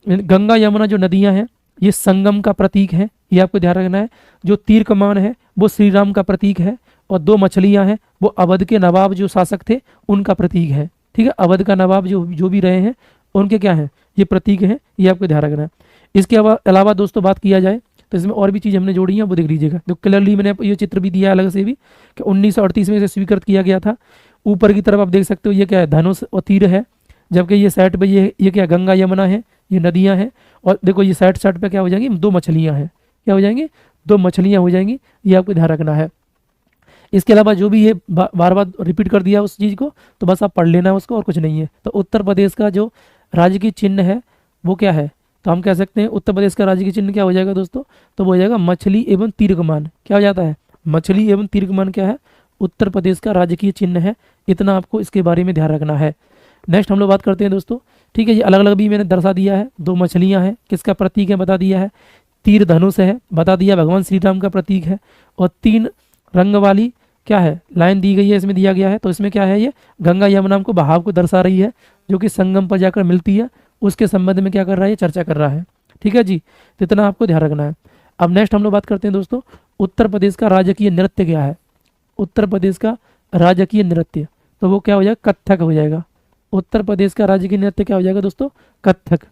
Speaker 1: गंगा यमुना जो नदियां हैं ये संगम का प्रतीक है, ये आपको ध्यान रखना है। जो तीर कमान है वो श्री राम का प्रतीक है, और 2 मछलियां हैं वो अवध के नवाब जो शासक थे उनका प्रतीक है, ठीक है। अवध का नवाब जो भी रहे हैं उनके क्या है, ये प्रतीक है, ये आपको ध्यान रखना है। इसके अलावा दोस्तों बात किया जाए तो इसमें और भी चीज़ हमने जोड़ी है, वो देख लीजिएगा। तो क्लियरली मैंने ये चित्र भी दिया है अलग से भी कि 1938 में इसे स्वीकृत किया गया था। ऊपर की तरफ आप देख सकते हो ये क्या है, धनुष और तीर है, जबकि ये साइड पे ये क्या गंगा यमुना है, ये नदियां हैं। और देखो ये साइड साइड पे क्या हो जाएंगी, 2 मछलियां हैं, क्या हो जाएंगी, 2 मछलियां हो जाएंगी, ये आपको ध्यान रखना है। इसके अलावा जो भी ये बार बार रिपीट कर दिया उस चीज़ को, तो बस आप पढ़ लेना उसको और कुछ नहीं है। तो उत्तर प्रदेश का जो राजकीय चिन्ह है वो क्या है, तो हम कह सकते हैं उत्तर प्रदेश का राजकीय चिन्ह क्या हो जाएगा दोस्तों, तो वो हो जाएगा मछली एवं तीर कमान। क्या हो जाता है, मछली एवं तीर कमान क्या है, उत्तर प्रदेश का राजकीय चिन्ह है। इतना आपको इसके बारे में ध्यान रखना है। नेक्स्ट हम लोग बात करते हैं दोस्तों, ठीक है। ये अलग अलग भी मैंने दर्शा दिया है, 2 मछलियां हैं, किसका प्रतीक है बता दिया है, तीर धनुष है बता दिया, भगवान श्री राम का प्रतीक है। और 3 रंग वाली क्या है लाइन दी गई है, इसमें दिया गया है। तो इसमें क्या है, ये गंगा यमुना को बहाव को दर्शा रही है, जो कि संगम पर जाकर मिलती है, उसके संबंध में क्या कर रहा है, चर्चा कर रहा है, ठीक है जी। तो इतना आपको ध्यान रखना है। अब नेक्स्ट हम लोग बात करते हैं दोस्तों, उत्तर प्रदेश का राजकीय नृत्य क्या है। उत्तर प्रदेश का राजकीय नृत्य, तो वो क्या हो जाएगा, कथक हो जाएगा। उत्तर प्रदेश का राजकीय नृत्य क्या हो जाएगा दोस्तों, कथक।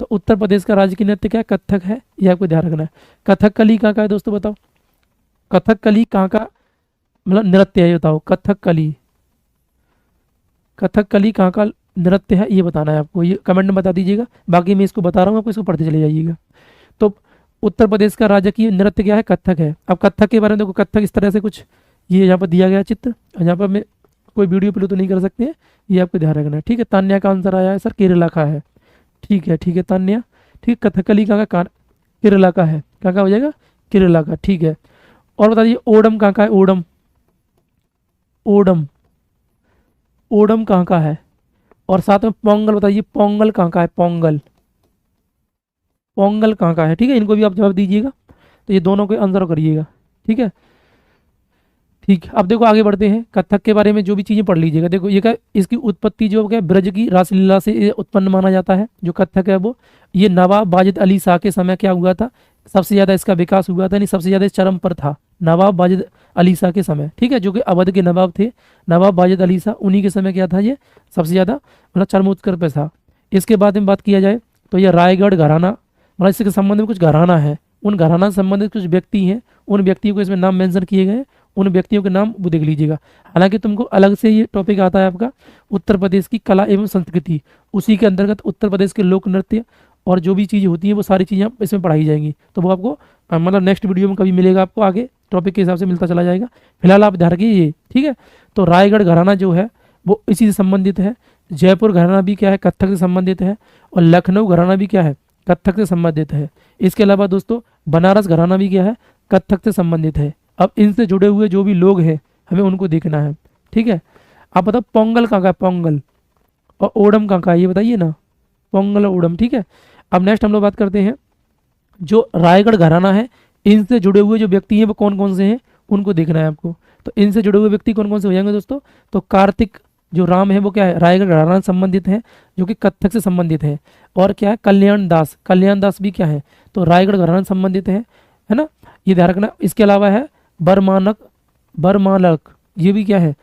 Speaker 1: तो उत्तर प्रदेश का राजकीय नृत्य क्या है, कथक है, ये आपको ध्यान रखना है। कथकली कहाँ का है दोस्तों बताओ, कथकली कहाँ का मतलब नृत्य है, बताओ कथकली, कथकली कहाँ का नृत्य है ये बताना है आपको, ये कमेंट में बता दीजिएगा। बाकी मैं इसको बता रहा हूँ, आपको इसको पढ़ते चले जाइएगा। तो उत्तर प्रदेश का राजकीय नृत्य क्या है, कथक है। अब कथक के बारे में देखो, कथक इस तरह से कुछ ये यहाँ पर दिया गया चित्र, यहाँ पर मैं कोई वीडियो प्ले तो नहीं कर सकते हैं, ये आपको ध्यान रखना है, ठीक है। तान्या का आंसर आया है सर, केरला का है, ठीक है, ठीक है तान्या, ठीक। कथकली कहाँ का, केरला का है, कहाँ का हो जाएगा, केरला का, ठीक है। और बता दीजिए ओडम कहाँ का है, ओडम, ओडम, ओडम कहाँ का है। और साथ में पोंगल बताइए, पोंगल कहाँ का है, पोंगल, पोंगल कहाँ का है, ठीक है। इनको भी आप जवाब दीजिएगा, तो ये दोनों को आंसर करिएगा, ठीक है। ठीक, अब देखो आगे बढ़ते हैं। कथक के बारे में जो भी चीज़ें पढ़ लीजिएगा। देखो ये क्या, इसकी उत्पत्ति जो है ब्रज की रासलीला से ये उत्पन्न माना जाता है। जो कथक है वो ये नवाब वाजिद अली शाह के समय क्या हुआ था, सबसे ज़्यादा इसका विकास हुआ था, यानी सबसे ज़्यादा चरम पर था नवाब वाजिद अली शाह के समय, ठीक है, जो कि अवध के नवाब थे। नवाब वाजिद अली शाह, उन्हीं के समय क्या था, ये सबसे ज़्यादा मतलब चरमोत्कर्ष पे था। इसके बाद में बात किया जाए तो ये रायगढ़ घराना, मतलब इसके संबंध में कुछ घराना है, उन घराना से संबंधित कुछ व्यक्ति हैं, उन व्यक्तियों को इसमें नाम मेंशन किए गए हैं, उन व्यक्तियों के नाम वो देख लीजिएगा। हालांकि तुमको अलग से ये टॉपिक आता है आपका उत्तर प्रदेश की कला एवं संस्कृति, उसी के अंतर्गत उत्तर प्रदेश के लोक नृत्य और जो भी चीज़ें होती हैं वो सारी चीज़ें इसमें पढ़ाई जाएंगी। तो वो आपको मतलब नेक्स्ट वीडियो में कभी मिलेगा, आपको आगे टॉपिक के हिसाब से मिलता चला जाएगा। फिलहाल आप ध्यान रखिए ये, ठीक है। तो रायगढ़ घराना जो है वो इसी से संबंधित है। जयपुर घराना भी क्या है, कथक से संबंधित है। और लखनऊ घराना भी क्या है, कत्थक से संबंधित है। इसके अलावा दोस्तों बनारस घराना भी क्या है, कत्थक से संबंधित है। अब इनसे जुड़े हुए जो भी लोग हैं हमें उनको देखना है, ठीक है। आप बताओ पोंगल कहाँ का है, पोंगल, और ओडम कहाँ का है, ये बताइए ना, पोंगल और ओडम, ठीक है। अब नेक्स्ट हम लोग बात करते हैं जो रायगढ़ घराना है, इनसे जुड़े हुए जो व्यक्ति हैं वो कौन कौन से हैं उनको देखना है आपको। तो इनसे जुड़े हुए व्यक्ति कौन कौन से हो जाएंगे दोस्तों, तो कार्तिक जो राम है वो क्या है, रायगढ़ घराना से संबंधित है, जो कि कत्थक से संबंधित है। और क्या है, कल्याण दास, कल्याण दास भी क्या है, तो रायगढ़ घराना से संबंधित है ना, ये ध्यान रखना। इसके अलावा है बरमानक, बरमालक, ये भी क्या है,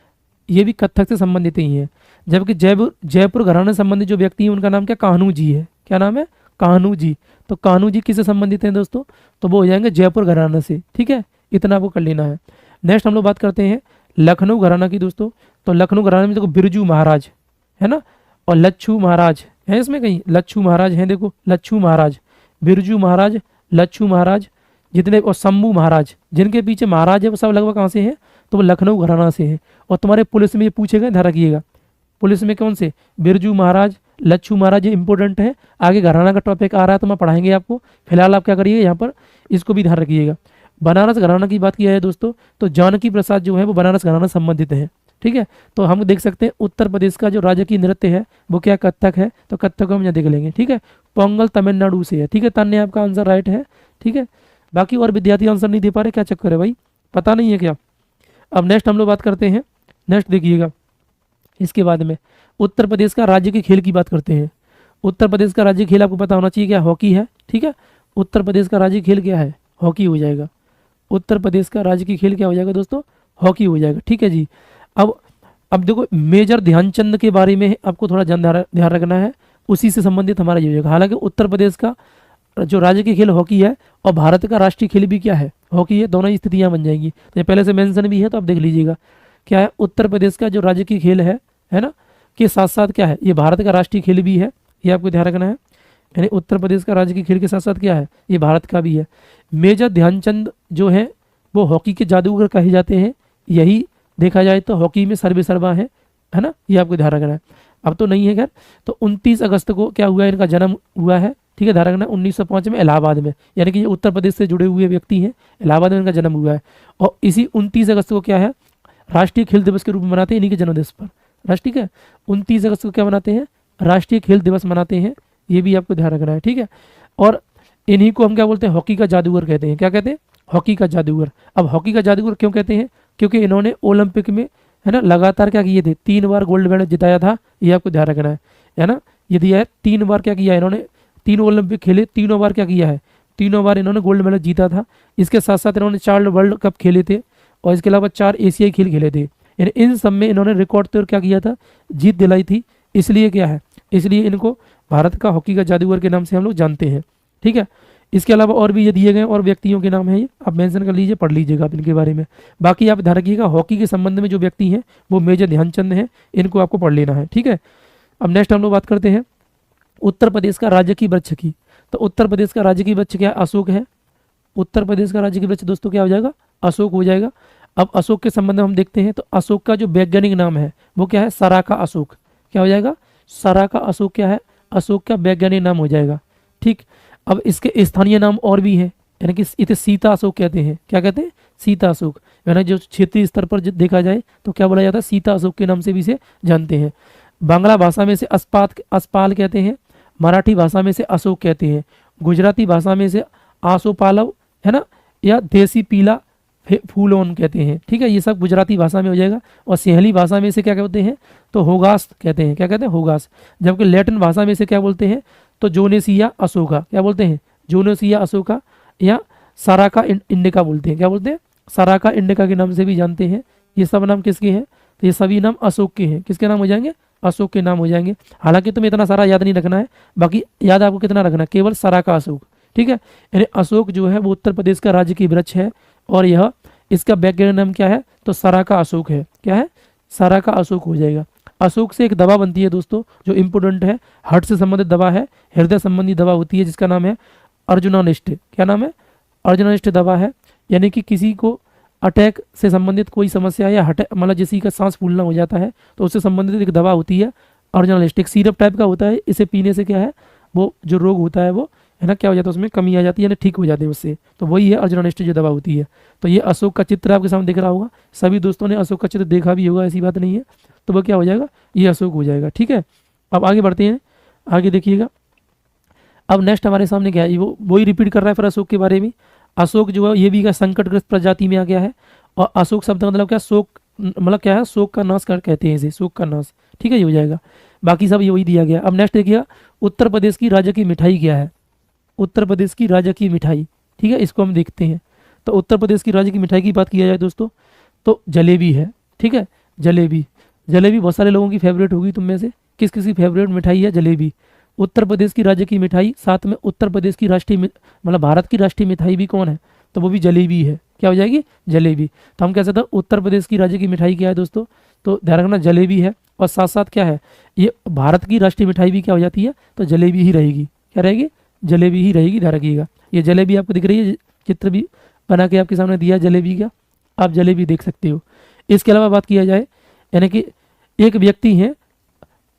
Speaker 1: ये भी कत्थक से संबंधित ही है। जबकि जयपुर घराने से संबंधित जो व्यक्ति है उनका नाम क्या, कान्हू जी है। क्या नाम है, कान्हू जी। तो कान्हू जी किससे संबंधित हैं दोस्तों, तो वो हो जाएंगे जयपुर घराना से, ठीक है। इतना आपको कर लेना है। नेक्स्ट हम लोग बात करते हैं लखनऊ घराना की दोस्तों। तो लखनऊ घराने में देखो बिरजू महाराज है ना, और लच्छू महाराज है, इसमें कहीं लच्छू महाराज हैं, देखो लच्छू महाराज, बिरजू महाराज, लच्छू महाराज जितने, और शंभू महाराज, जिनके पीछे महाराज है वो सब लगभग कहाँ से हैं, तो वो लखनऊ घराना से है। और तुम्हारे पुलिस में ये पूछेगा, ध्यान रखिएगा, पुलिस में कौन से, बिरजू महाराज, लच्छू महाराज, ये इंपॉर्टेंट है। आगे घराना का टॉपिक आ रहा है तो मैं पढ़ाएंगे आपको, फिलहाल आप क्या करिए यहाँ पर इसको भी ध्यान रखिएगा। बनारस घराना की बात किया है दोस्तों, तो जानकी प्रसाद जो है वो बनारस घराना संबंधित है, ठीक है। तो हम देख सकते हैं उत्तर प्रदेश का जो राजकीय नृत्य है वो क्या, कत्थक है, तो कत्थक को हम यहाँ देख लेंगे, ठीक है। पोंगल तमिलनाडु से है, ठीक है। तन्ने आपका आंसर राइट है, ठीक है। बाकी और विद्यार्थी आंसर नहीं दे पा रहे, क्या चक्कर है भाई, पता नहीं है क्या। अब नेक्स्ट हम लोग बात करते हैं, नेक्स्ट देखिएगा, इसके बाद में उत्तर प्रदेश का राज्य के खेल की बात करते हैं। उत्तर प्रदेश का राज्य खेल आपको पता होना चाहिए, क्या, हॉकी है, ठीक है। उत्तर प्रदेश का राज्य खेल क्या है, हॉकी हो जाएगा। उत्तर प्रदेश का राज्य की खेल क्या हो जाएगा दोस्तों, हॉकी हो जाएगा, ठीक है जी। अब देखो मेजर ध्यानचंद के बारे में आपको थोड़ा ध्यान रखना है, उसी से संबंधित हमारा ये हो जाएगा। हालांकि उत्तर प्रदेश का जो राज्य की खेल हॉकी है और भारत का राष्ट्रीय खेल भी क्या है, हॉकी है, दोनों ही स्थितियां बन जाएंगी। तो ये पहले से मेंशन भी है, तो आप देख लीजिएगा क्या है, उत्तर प्रदेश का जो राज्य की खेल है ना, के साथ साथ क्या है, ये भारत का राष्ट्रीय खेल भी है, ये आपको ध्यान रखना है। यानी उत्तर प्रदेश का राज्य की खेल के साथ साथ क्या है, ये भारत का भी है। मेजर ध्यानचंद जो है वो हॉकी के जादूगर कहे जाते हैं, यही देखा जाए तो हॉकी में सर्वे सर्वा है ना, ये आपको ध्यान रखना है। अब तो नहीं है खैर। तो 29 अगस्त को क्या हुआ है, इनका जन्म हुआ है, ठीक है, ध्यान रखना, 1905 में इलाहाबाद में, यानी कि ये उत्तर प्रदेश से जुड़े हुए व्यक्ति हैं, इलाहाबाद में इनका जन्म हुआ है। और इसी 29 अगस्त को क्या है, राष्ट्रीय खेल दिवस के रूप में मनाते हैं, इन्हीं के जन्मदिवस पर राष्ट्रीय, ठीक है। 29 अगस्त को क्या मनाते हैं, राष्ट्रीय खेल दिवस मनाते हैं, ये भी आपको ध्यान रखना है, ठीक है। और इन्हीं को हम क्या बोलते हैं, हॉकी का जादूगर कहते हैं। क्या कहते हैं, हॉकी का जादूगर। अब हॉकी का जादूगर क्यों कहते हैं, क्योंकि इन्होंने ओलंपिक में है ना लगातार क्या किए थे, 3 बार गोल्ड मेडल जिताया था, ये आपको ध्यान रखना है ना। ये दिया है 3 बार क्या किया इन्होंने, 3 ओलंपिक खेले, तीनों बार क्या किया है, तीनों बार इन्होंने गोल्ड मेडल जीता था। इसके साथ साथ इन्होंने 4 वर्ल्ड कप खेले थे, और इसके अलावा 4 एशियाई खेल खेले थे। यानी इन सब में इन्होंने रिकॉर्ड तोड़ क्या किया था, जीत दिलाई थी। इसलिए क्या है, इसलिए इनको भारत का हॉकी का जादूगर के नाम से हम लोग जानते हैं, ठीक है। इसके अलावा और भी ये दिए गए और व्यक्तियों के नाम है, ये आप मेंशन कर लीजिए, पढ़ लीजिएगा आप इनके बारे में। बाकी आप ध्यान रखिएगा, हॉकी के संबंध में जो व्यक्ति हैं वो मेजर ध्यानचंद हैं, इनको आपको पढ़ लेना है, ठीक है। अब नेक्स्ट हम लोग बात करते हैं उत्तर प्रदेश का राज्य की वृक्ष की। तो उत्तर प्रदेश का राज्य की वृक्ष क्या है, अशोक है। उत्तर प्रदेश का राज्य की वृक्ष दोस्तों क्या हो जाएगा, अशोक हो जाएगा। अब अशोक के संबंध में हम देखते हैं, तो अशोक का जो वैज्ञानिक नाम है वो क्या है, सराका अशोक। क्या हो जाएगा, सराका अशोक क्या है, अशोक का वैज्ञानिक नाम हो जाएगा, ठीक। अब इसके स्थानीय नाम और भी हैं, यानी कि इसे सीता अशोक कहते हैं। क्या कहते हैं, सीता अशोक। यानी जो क्षेत्रीय स्तर पर देखा जाए तो क्या बोला जाता है, सीता अशोक के नाम से भी इसे जानते हैं। बांग्ला भाषा में से अस्पाल कहते हैं, मराठी भाषा में से अशोक कहते हैं, गुजराती भाषा में से आसोपालव है ना, या देसी पीला फूलोन कहते हैं, ठीक है। ये सब गुजराती भाषा में हो जाएगा। और सिंहली भाषा में से क्या कहते हैं, तो होगास कहते हैं। क्या कहते हैं, होगास। जबकि लैटिन भाषा में से क्या बोलते हैं, तो जोनेसिया अशोका। क्या बोलते हैं, जोनेसिया अशोका, या सराका इंडिका बोलते हैं। क्या बोलते हैं, सराका इंडिका के नाम से भी जानते हैं। ये सब नाम किसके हैं, तो ये सभी नाम अशोक के हैं। किसके नाम हो जाएंगे, अशोक के नाम हो जाएंगे। हालांकि तुम्हें इतना सारा याद नहीं रखना है, बाकी याद आपको कितना रखना है, केवल सराका अशोक, ठीक है। यानी अशोक जो है वो उत्तर प्रदेश का राज्य की वृक्ष है, और यह इसका वैज्ञानिक नाम क्या है, तो सराका अशोक है। क्या है, सराका अशोक हो जाएगा। अशोक से एक दवा बनती है दोस्तों जो इम्पोर्टेंट है, हार्ट से संबंधित दवा है, हृदय संबंधी दवा होती है, जिसका नाम है अर्जुनानिष्ट। क्या नाम है, अर्जुनानिष्ट दवा है। यानी कि किसी को अटैक से संबंधित कोई समस्या या मतलब किसी का सांस फूलना हो जाता है तो उससे संबंधित एक दवा होती है अर्जुनानिष्ट। एक सिरप टाइप का होता है, इसे पीने से क्या है, वो जो रोग होता है वो है ना, क्या हो जाता है उसमें कमी आ जाती है, यानी ठीक हो जाते हैं उससे। तो वही है अर्जुनानिष्ट जो दवा होती है। तो ये अशोक का चित्र आपके सामने दिख रहा होगा, सभी दोस्तों ने अशोक का चित्र देखा भी होगा, ऐसी बात नहीं है। तो वो क्या हो जाएगा, ये अशोक हो जाएगा। ठीक है, अब आगे बढ़ते हैं, आगे देखिएगा। अब नेक्स्ट हमारे सामने क्या है, वो वही रिपीट कर रहा है फिर अशोक के बारे में। अशोक जो है ये भी क्या संकटग्रस्त प्रजाति में आ गया है। और अशोक शब्द का मतलब क्या, शोक मतलब क्या है, शोक का नाश कर कहते हैं इसे, शोक का नाश। ठीक है, ये हो जाएगा। बाकी सब ये वही दिया गया। अब नेक्स्ट देखिएगा, उत्तर प्रदेश की राज्य की मिठाई क्या है। उत्तर प्रदेश की राज्य की मिठाई, ठीक है, इसको हम देखते हैं। तो उत्तर प्रदेश की राज्य की मिठाई की बात किया जाए दोस्तों, तो जलेबी है। ठीक है, जलेबी, जलेबी बहुत सारे लोगों की फेवरेट होगी, तुम में से किस किस की फेवरेट मिठाई है जलेबी। उत्तर प्रदेश की राज्य की मिठाई, साथ में उत्तर प्रदेश की राष्ट्रीय मतलब भारत की राष्ट्रीय मिठाई भी कौन है, तो वो भी जलेबी है। क्या हो जाएगी, जलेबी। तो हम कह सकते हैं उत्तर प्रदेश की राज्य की मिठाई क्या है दोस्तों, तो ध्यान रखना जलेबी है। और साथ साथ क्या है, ये भारत की राष्ट्रीय मिठाई भी क्या हो जाती है, तो जलेबी ही रहेगी। क्या रहेगी, जलेबी ही रहेगी, ध्यान रखिएगा। ये जलेबी आपको दिख रही है, चित्र भी बना के आपके सामने दिया जलेबी का, आप जलेबी देख सकते हो। इसके अलावा बात किया जाए, यानी कि एक व्यक्ति है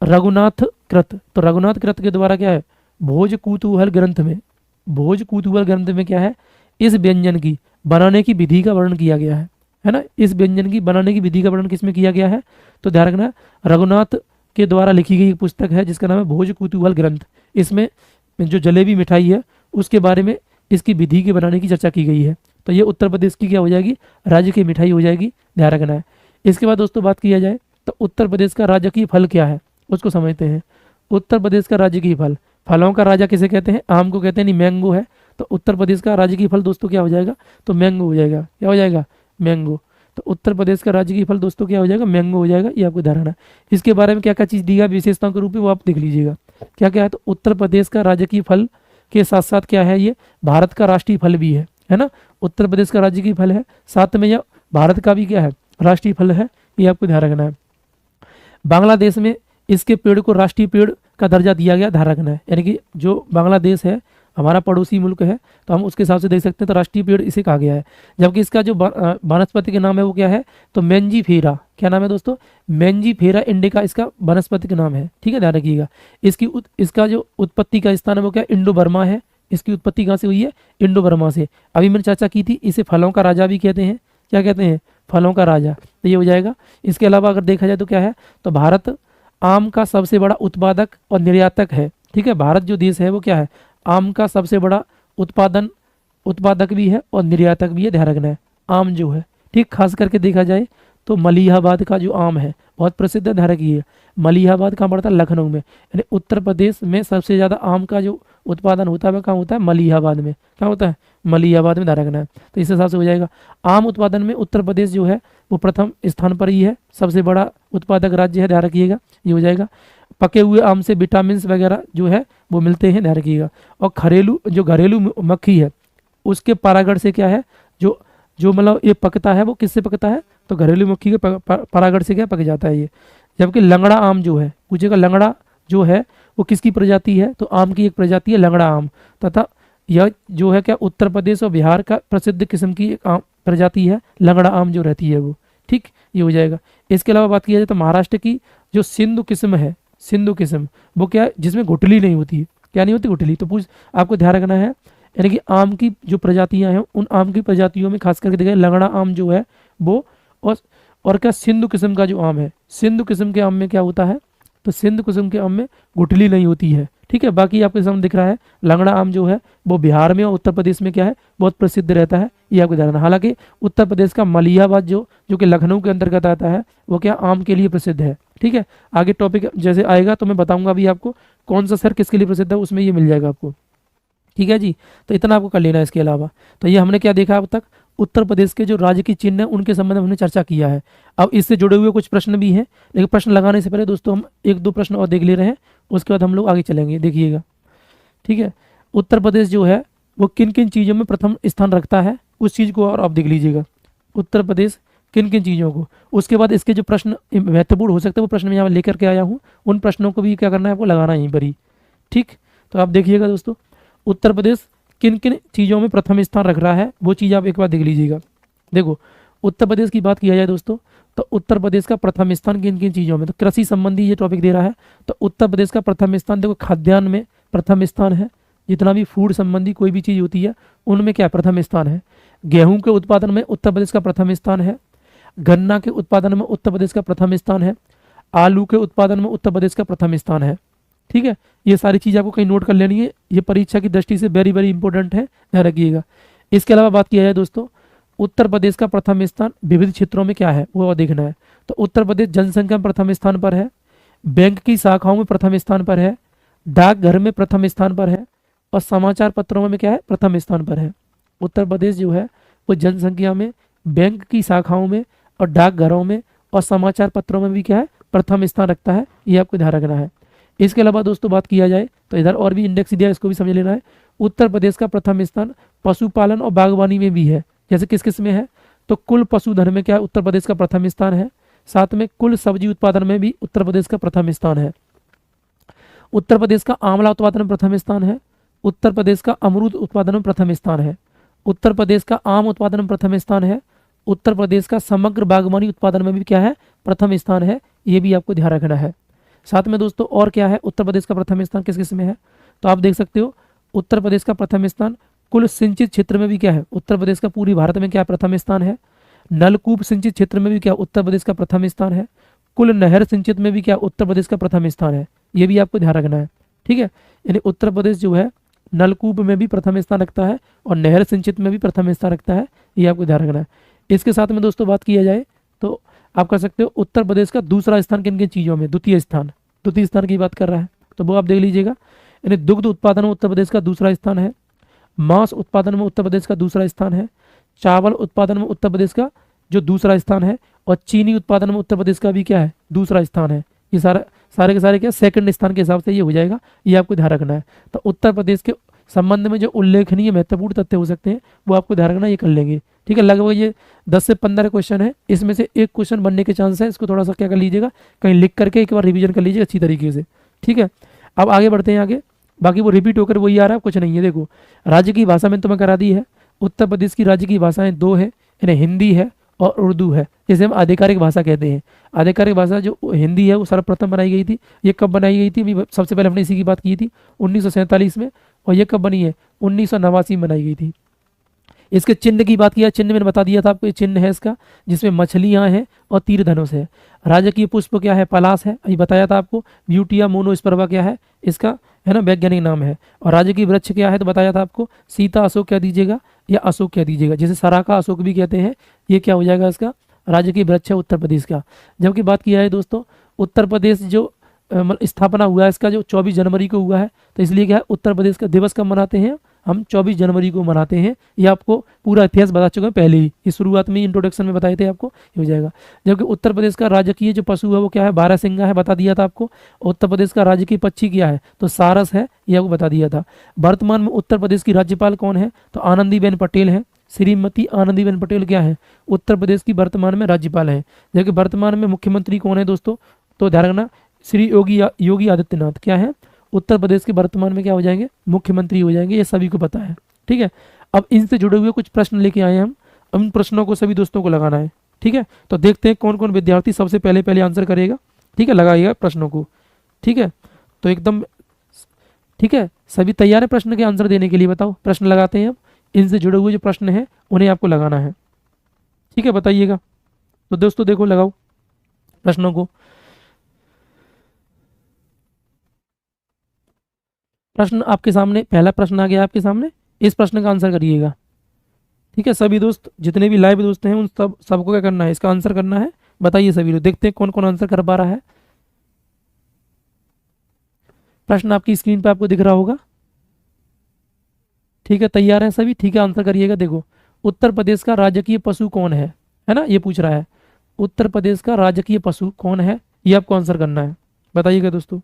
Speaker 1: रघुनाथ कृत, तो रघुनाथ कृत के द्वारा क्या है, भोज कुतूहल ग्रंथ में, भोज कुतूहल ग्रंथ में क्या है, इस व्यंजन की बनाने की विधि का वर्णन किया गया है ना। इस व्यंजन की बनाने की विधि का वर्णन किसमें किया गया है, तो ध्यान रखना रघुनाथ के द्वारा लिखी गई एक पुस्तक है जिसका नाम है भोज कुतूहल ग्रंथ। इसमें जो जलेबी मिठाई है उसके बारे में, इसकी विधि के बनाने की चर्चा की गई है। तो ये उत्तर प्रदेश की क्या हो जाएगी, राज्य की मिठाई हो जाएगी, ध्यान रखना है। इसके बाद दोस्तों बात किया जाए तो उत्तर प्रदेश का राजकीय फल क्या है, उसको समझते हैं। उत्तर प्रदेश का राजकीय फल, फलों का राजा किसे कहते हैं, आम को कहते हैं, नहीं मैंगो है। तो उत्तर प्रदेश का राजकीय फल दोस्तों क्या हो जाएगा, तो मैंगो हो जाएगा। क्या हो जाएगा, मैंगो। तो उत्तर प्रदेश का राजकीय फल दोस्तों क्या हो जाएगा, मैंगो हो जाएगा, ये आपको ध्यान है। इसके बारे में क्या क्या चीज़ दी गई विशेषताओं के रूप में, वो आप देख लीजिएगा क्या क्या है। तो उत्तर प्रदेश का राजकीय फल के साथ साथ क्या है, ये भारत का राष्ट्रीय फल भी है ना। उत्तर प्रदेश का राजकीय फल है, साथ में यह भारत का भी क्या है, राष्ट्रीय फल है, ये आपको ध्यान रखना है। बांग्लादेश में इसके पेड़ को राष्ट्रीय पेड़ का दर्जा दिया गया, ध्यान रखना है। यानी कि जो बांग्लादेश है हमारा पड़ोसी मुल्क है, तो हम उसके हिसाब से देख सकते हैं, तो राष्ट्रीय पेड़ इसे कहा गया है। जबकि इसका जो वनस्पति के नाम है वो क्या है, तो मेंजीफेरा। क्या नाम है दोस्तों, मेंजीफेरा इंडिका इसका वनस्पति का नाम है। ठीक है, ध्यान रखिएगा। इसका जो उत्पत्ति का स्थान है वो क्या, इंडो बर्मा है। इसकी उत्पत्ति कहाँ से हुई है, इंडो बर्मा से। अभी मैंने चर्चा की थी, इसे फलों का राजा भी कहते हैं। क्या कहते हैं, फलों का राजा, तो ये हो जाएगा। इसके अलावा अगर देखा जाए तो क्या है, तो भारत आम का सबसे बड़ा उत्पादक और निर्यातक है। ठीक है, भारत जो देश है वो क्या है, आम का सबसे बड़ा उत्पादक भी है और निर्यातक भी है, ध्यान रखना है। आम जो है, ठीक, खास करके देखा जाए तो मलिहाबाद का जो आम है बहुत प्रसिद्ध है, ध्यान रखिए। मलिहाबाद कहाँ पड़ता है, लखनऊ में। यानी उत्तर प्रदेश में सबसे ज़्यादा आम का जो उत्पादन होता है वह कहाँ होता है, मलिहाबाद में। क्या होता है, मलिहाबाद में, ध्यान रखना है। तो इस हिसाब से हो जाएगा। आम उत्पादन में उत्तर प्रदेश जो है वो प्रथम स्थान पर ही है, सबसे बड़ा उत्पादक राज्य है, ध्यान रखिएगा, ये हो जाएगा। पके हुए आम से विटामिन वगैरह जो है वो मिलते हैं, ध्यान रखिएगा। और घरेलू मक्खी है उसके परागण से क्या है, जो जो मतलब ये पकता है वो किससे पकता है, तो घरेलू मक्खी के परागण से क्या पक जाता है ये। जबकि लंगड़ा आम जो है, पूछेगा लंगड़ा जो है वो किसकी प्रजाति है, तो आम की एक प्रजाति है लंगड़ा आम। तथा यह जो है क्या उत्तर प्रदेश और बिहार का प्रसिद्ध किस्म की एक आम प्रजाति है, लंगड़ा आम जो रहती है वो। ठीक, ये हो जाएगा। इसके अलावा बात किया जाए तो महाराष्ट्र की जो सिंधु किस्म है, सिंधु किस्म वो क्या है, जिसमें गुठली नहीं होती है। क्या नहीं होती, गुठली। तो आपको ध्यान रखना है, यानी कि आम की जो प्रजातियां हैं उन आम की प्रजातियों में खास करके देखा लंगड़ा आम जो है वो, और क्या सिंधु किस्म का जो आम है, सिंधु किस्म के आम में क्या होता है, तो सिंधु किस्म के आम में गुठली नहीं होती है। ठीक है, बाकी आपके सामने दिख रहा है लंगड़ा आम जो है वो बिहार में और उत्तर प्रदेश में क्या है, बहुत प्रसिद्ध रहता है, ये आपको ध्यान रखना। हालांकि उत्तर प्रदेश का मलिहाबाद जो कि लखनऊ के अंतर्गत आता है वो क्या आम के लिए प्रसिद्ध है। ठीक है, आगे टॉपिक जैसे आएगा तो मैं बताऊंगा अभी आपको कौन सा शहर किसके लिए प्रसिद्ध है, उसमें ये मिल जाएगा आपको। ठीक है जी, तो इतना आपको कर लेना है। इसके अलावा तो ये हमने क्या देखा अब तक, उत्तर प्रदेश के जो राज्य की चिन्ह है उनके संबंध में हमने चर्चा किया है। अब इससे जुड़े हुए कुछ प्रश्न भी हैं, लेकिन प्रश्न लगाने से पहले दोस्तों हम एक दो प्रश्न और देख ले रहे हैं, उसके बाद हम लोग आगे चलेंगे, देखिएगा। ठीक है, उत्तर प्रदेश जो है वो किन किन चीज़ों में प्रथम स्थान रखता है, उस चीज़ को और आप देख लीजिएगा। उत्तर प्रदेश किन किन चीज़ों को, उसके बाद इसके जो प्रश्न महत्वपूर्ण हो सकते हैं वो प्रश्न मैं यहाँ लेकर के आया हूँ, उन प्रश्नों को भी क्या करना है आपको लगाना यहीं पर ही। ठीक, तो आप देखिएगा दोस्तों, उत्तर प्रदेश किन किन चीज़ों में प्रथम स्थान रख रहा है वो चीज़ आप एक बार देख लीजिएगा। देखो, उत्तर प्रदेश की बात किया जाए दोस्तों तो उत्तर प्रदेश का प्रथम स्थान किन किन चीज़ों में, तो कृषि संबंधी ये टॉपिक दे रहा है। तो उत्तर प्रदेश का प्रथम स्थान देखो खाद्यान्न में प्रथम स्थान है, जितना भी फूड संबंधी कोई भी चीज़ होती है उनमें क्या प्रथम स्थान है। गेहूं के उत्पादन में उत्तर प्रदेश का प्रथम स्थान है। गन्ना के उत्पादन में उत्तर प्रदेश का प्रथम स्थान है। आलू के उत्पादन में उत्तर प्रदेश का प्रथम स्थान है। ठीक है, ये सारी चीज़ आपको कहीं नोट कर लेनी है, ये परीक्षा की दृष्टि से वेरी वेरी इंपॉर्टेंट है, ध्यान रखिएगा। इसके अलावा बात किया जाए दोस्तों, उत्तर प्रदेश का प्रथम स्थान विविध क्षेत्रों में क्या है वो देखना है। तो उत्तर प्रदेश जनसंख्या में प्रथम स्थान पर है, बैंक की शाखाओं में प्रथम स्थान पर है, डाकघर में प्रथम स्थान पर है, और समाचार पत्रों में क्या है प्रथम स्थान पर है। उत्तर प्रदेश जो है वो जनसंख्या में, बैंक की शाखाओं में, और डाकघरों में, और समाचार पत्रों में भी क्या है प्रथम स्थान रखता है, ये आपको ध्यान रखना है। इसके अलावा दोस्तों बात किया जाए तो इधर और भी इंडेक्स दिया है, इसको भी समझ लेना है। उत्तर प्रदेश का प्रथम स्थान पशुपालन और बागवानी में भी है। जैसे किस किस में है, तो कुल पशुधन में क्या है उत्तर प्रदेश का प्रथम स्थान है। साथ में कुल सब्जी उत्पादन में भी उत्तर प्रदेश का प्रथम स्थान है। उत्तर प्रदेश का आंवला उत्पादन में प्रथम स्थान है। उत्तर प्रदेश का अमरूद उत्पादन में प्रथम स्थान है। उत्तर प्रदेश का आम उत्पादन में प्रथम स्थान है। उत्तर प्रदेश का समग्र बागवानी उत्पादन में भी क्या है प्रथम स्थान है, ये भी आपको ध्यान रखना है। साथ में दोस्तों और क्या है, उत्तर प्रदेश का प्रथम स्थान किस किस में है, तो आप देख सकते हो उत्तर प्रदेश का प्रथम स्थान कुल सिंचित क्षेत्र में भी क्या है उत्तर प्रदेश का पूरी भारत में क्या प्रथम स्थान है। नलकूप सिंचित क्षेत्र में भी क्या उत्तर प्रदेश का प्रथम स्थान है। कुल नहर सिंचित में भी क्या उत्तर प्रदेश का प्रथम स्थान है, ये भी आपको ध्यान रखना है। ठीक है, यानी उत्तर प्रदेश जो है नलकूप में भी प्रथम स्थान रखता है और नहर सिंचित में भी प्रथम स्थान रखता है, ये आपको ध्यान रखना है। इसके साथ में दोस्तों बात किया जाए तो आप कर सकते हो उत्तर प्रदेश का दूसरा स्थान किन किन चीज़ों में, द्वितीय स्थान की बात कर रहा है, तो वो आप देख लीजिएगा। यानी दुग्ध उत्पादन में उत्तर प्रदेश का दूसरा स्थान है। मांस उत्पादन में उत्तर प्रदेश का दूसरा स्थान है। चावल उत्पादन में उत्तर प्रदेश का जो दूसरा स्थान है, और चीनी उत्पादन में उत्तर प्रदेश का भी क्या है दूसरा स्थान है। ये सारे के सारे क्या सेकंड स्थान के हिसाब से ये हो जाएगा, ये आपको ध्यान रखना है। तो उत्तर प्रदेश के संबंध में जो उल्लेखनीय महत्वपूर्ण तथ्य हो सकते हैं वो आपको ध्यान रखना, ये कर लेंगे। ठीक है, लगभग ये 10 से 15 क्वेश्चन है, इसमें से एक क्वेश्चन बनने के चांस है, इसको थोड़ा सा क्या कर लीजिएगा कहीं लिख करके एक बार रिवीजन कर लीजिएगा अच्छी तरीके से। ठीक है, अब आगे बढ़ते हैं आगे, बाकी वो रिपीट होकर वही आ रहा है, कुछ नहीं है। देखो राज्य की भाषा में तुम्हें करा दी है, उत्तर प्रदेश की राज्य की भाषाएं दो है, यानी हिंदी है और उर्दू है, जिसे हम आधिकारिक भाषा कहते हैं। आधिकारिक भाषा जो हिंदी है वो सर्वप्रथम बनाई गई थी। ये कब बनाई गई थी, अभी सबसे पहले हमने इसी की बात की थी 1947 में, और ये कब बनी है 1989 में बनाई गई थी। इसके चिन्ह की बात किया, चिन्ह मैंने बता दिया था आपको, ये चिन्ह है इसका जिसमें मछलियां हैं और तीर धनुष है। राजकीय पुष्प क्या है, पलाश है, अभी बताया था आपको। ब्यूटिया मोनोस्पर्वा क्या है इसका, है ना, वैज्ञानिक नाम है। और राज्य वृक्ष क्या है तो बताया था आपको, सीता अशोक कह दीजिएगा या अशोक कह दीजिएगा, जिसे सराका अशोक भी कहते हैं। ये क्या हो जाएगा इसका राज्य वृक्ष है उत्तर प्रदेश का। जबकि बात किया है दोस्तों उत्तर प्रदेश जो स्थापना हुआ है इसका जो 24 जनवरी को हुआ है, तो इसलिए क्या है उत्तर प्रदेश का दिवस कब मनाते हैं हम, 24 जनवरी को मनाते हैं। ये आपको पूरा इतिहास बता चुके हैं पहले ही, इस शुरुआत में इंट्रोडक्शन में बताए थे आपको, ये हो जाएगा। जबकि उत्तर प्रदेश का राजकीय जो पशु है वो क्या है, बारहसिंगा है, बता दिया था आपको। उत्तर प्रदेश का राजकीय पक्षी क्या है तो सारस है, ये आपको बता दिया था। वर्तमान में उत्तर प्रदेश की राज्यपाल कौन है तो आनंदीबेन पटेल है। श्रीमती आनंदीबेन पटेल क्या है उत्तर प्रदेश की वर्तमान में राज्यपाल है। जबकि वर्तमान में मुख्यमंत्री कौन है दोस्तों, तो ध्यान रखना श्री योगी आदित्यनाथ क्या है उत्तर प्रदेश के वर्तमान में क्या हो जाएंगे मुख्यमंत्री हो जाएंगे, ये सभी को पता है। ठीक है, अब इनसे जुड़े हुए कुछ प्रश्न लेके आए हैं हम, अब इन प्रश्नों को सभी दोस्तों को लगाना है। ठीक है, तो देखते हैं कौन कौन विद्यार्थी सबसे पहले पहले आंसर करेगा। ठीक है, लगाइएगा प्रश्नों को। ठीक है, तो एकदम ठीक है, सभी तैयार है प्रश्न के आंसर देने के लिए, बताओ प्रश्न लगाते हैं अब। इनसे जुड़े हुए जो प्रश्न हैं उन्हें आपको लगाना है। ठीक है, बताइएगा। तो दोस्तों देखो लगाओ प्रश्नों को। प्रश्न आपके सामने, पहला प्रश्न आ गया आपके सामने, इस प्रश्न का आंसर करिएगा। ठीक है, सभी दोस्त जितने भी लाइव दोस्त हैं उन सबको क्या करना है, इसका आंसर करना है। बताइए सभी लोग, देखते हैं कौन कौन आंसर कर पा रहा है। प्रश्न आपकी स्क्रीन पर आपको दिख रहा होगा। ठीक है, तैयार है सभी, ठीक है, आंसर करिएगा। देखो उत्तर प्रदेश का राजकीय पशु कौन है ना, ये पूछ रहा है उत्तर प्रदेश का राजकीय पशु कौन है, ये आपको आंसर करना है। बताइएगा दोस्तों,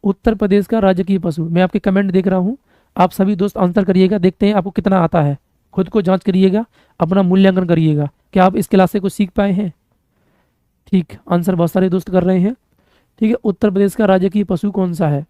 Speaker 1: उत्तर प्रदेश का राजकीय पशु, मैं आपके कमेंट देख रहा हूँ, आप सभी दोस्त आंसर करिएगा, देखते हैं आपको कितना आता है। खुद को जांच करिएगा, अपना मूल्यांकन करिएगा, क्या आप इस क्लास से कुछ सीख पाए हैं। ठीक, आंसर बहुत सारे दोस्त कर रहे हैं। ठीक है, उत्तर प्रदेश का राजकीय पशु कौन सा है।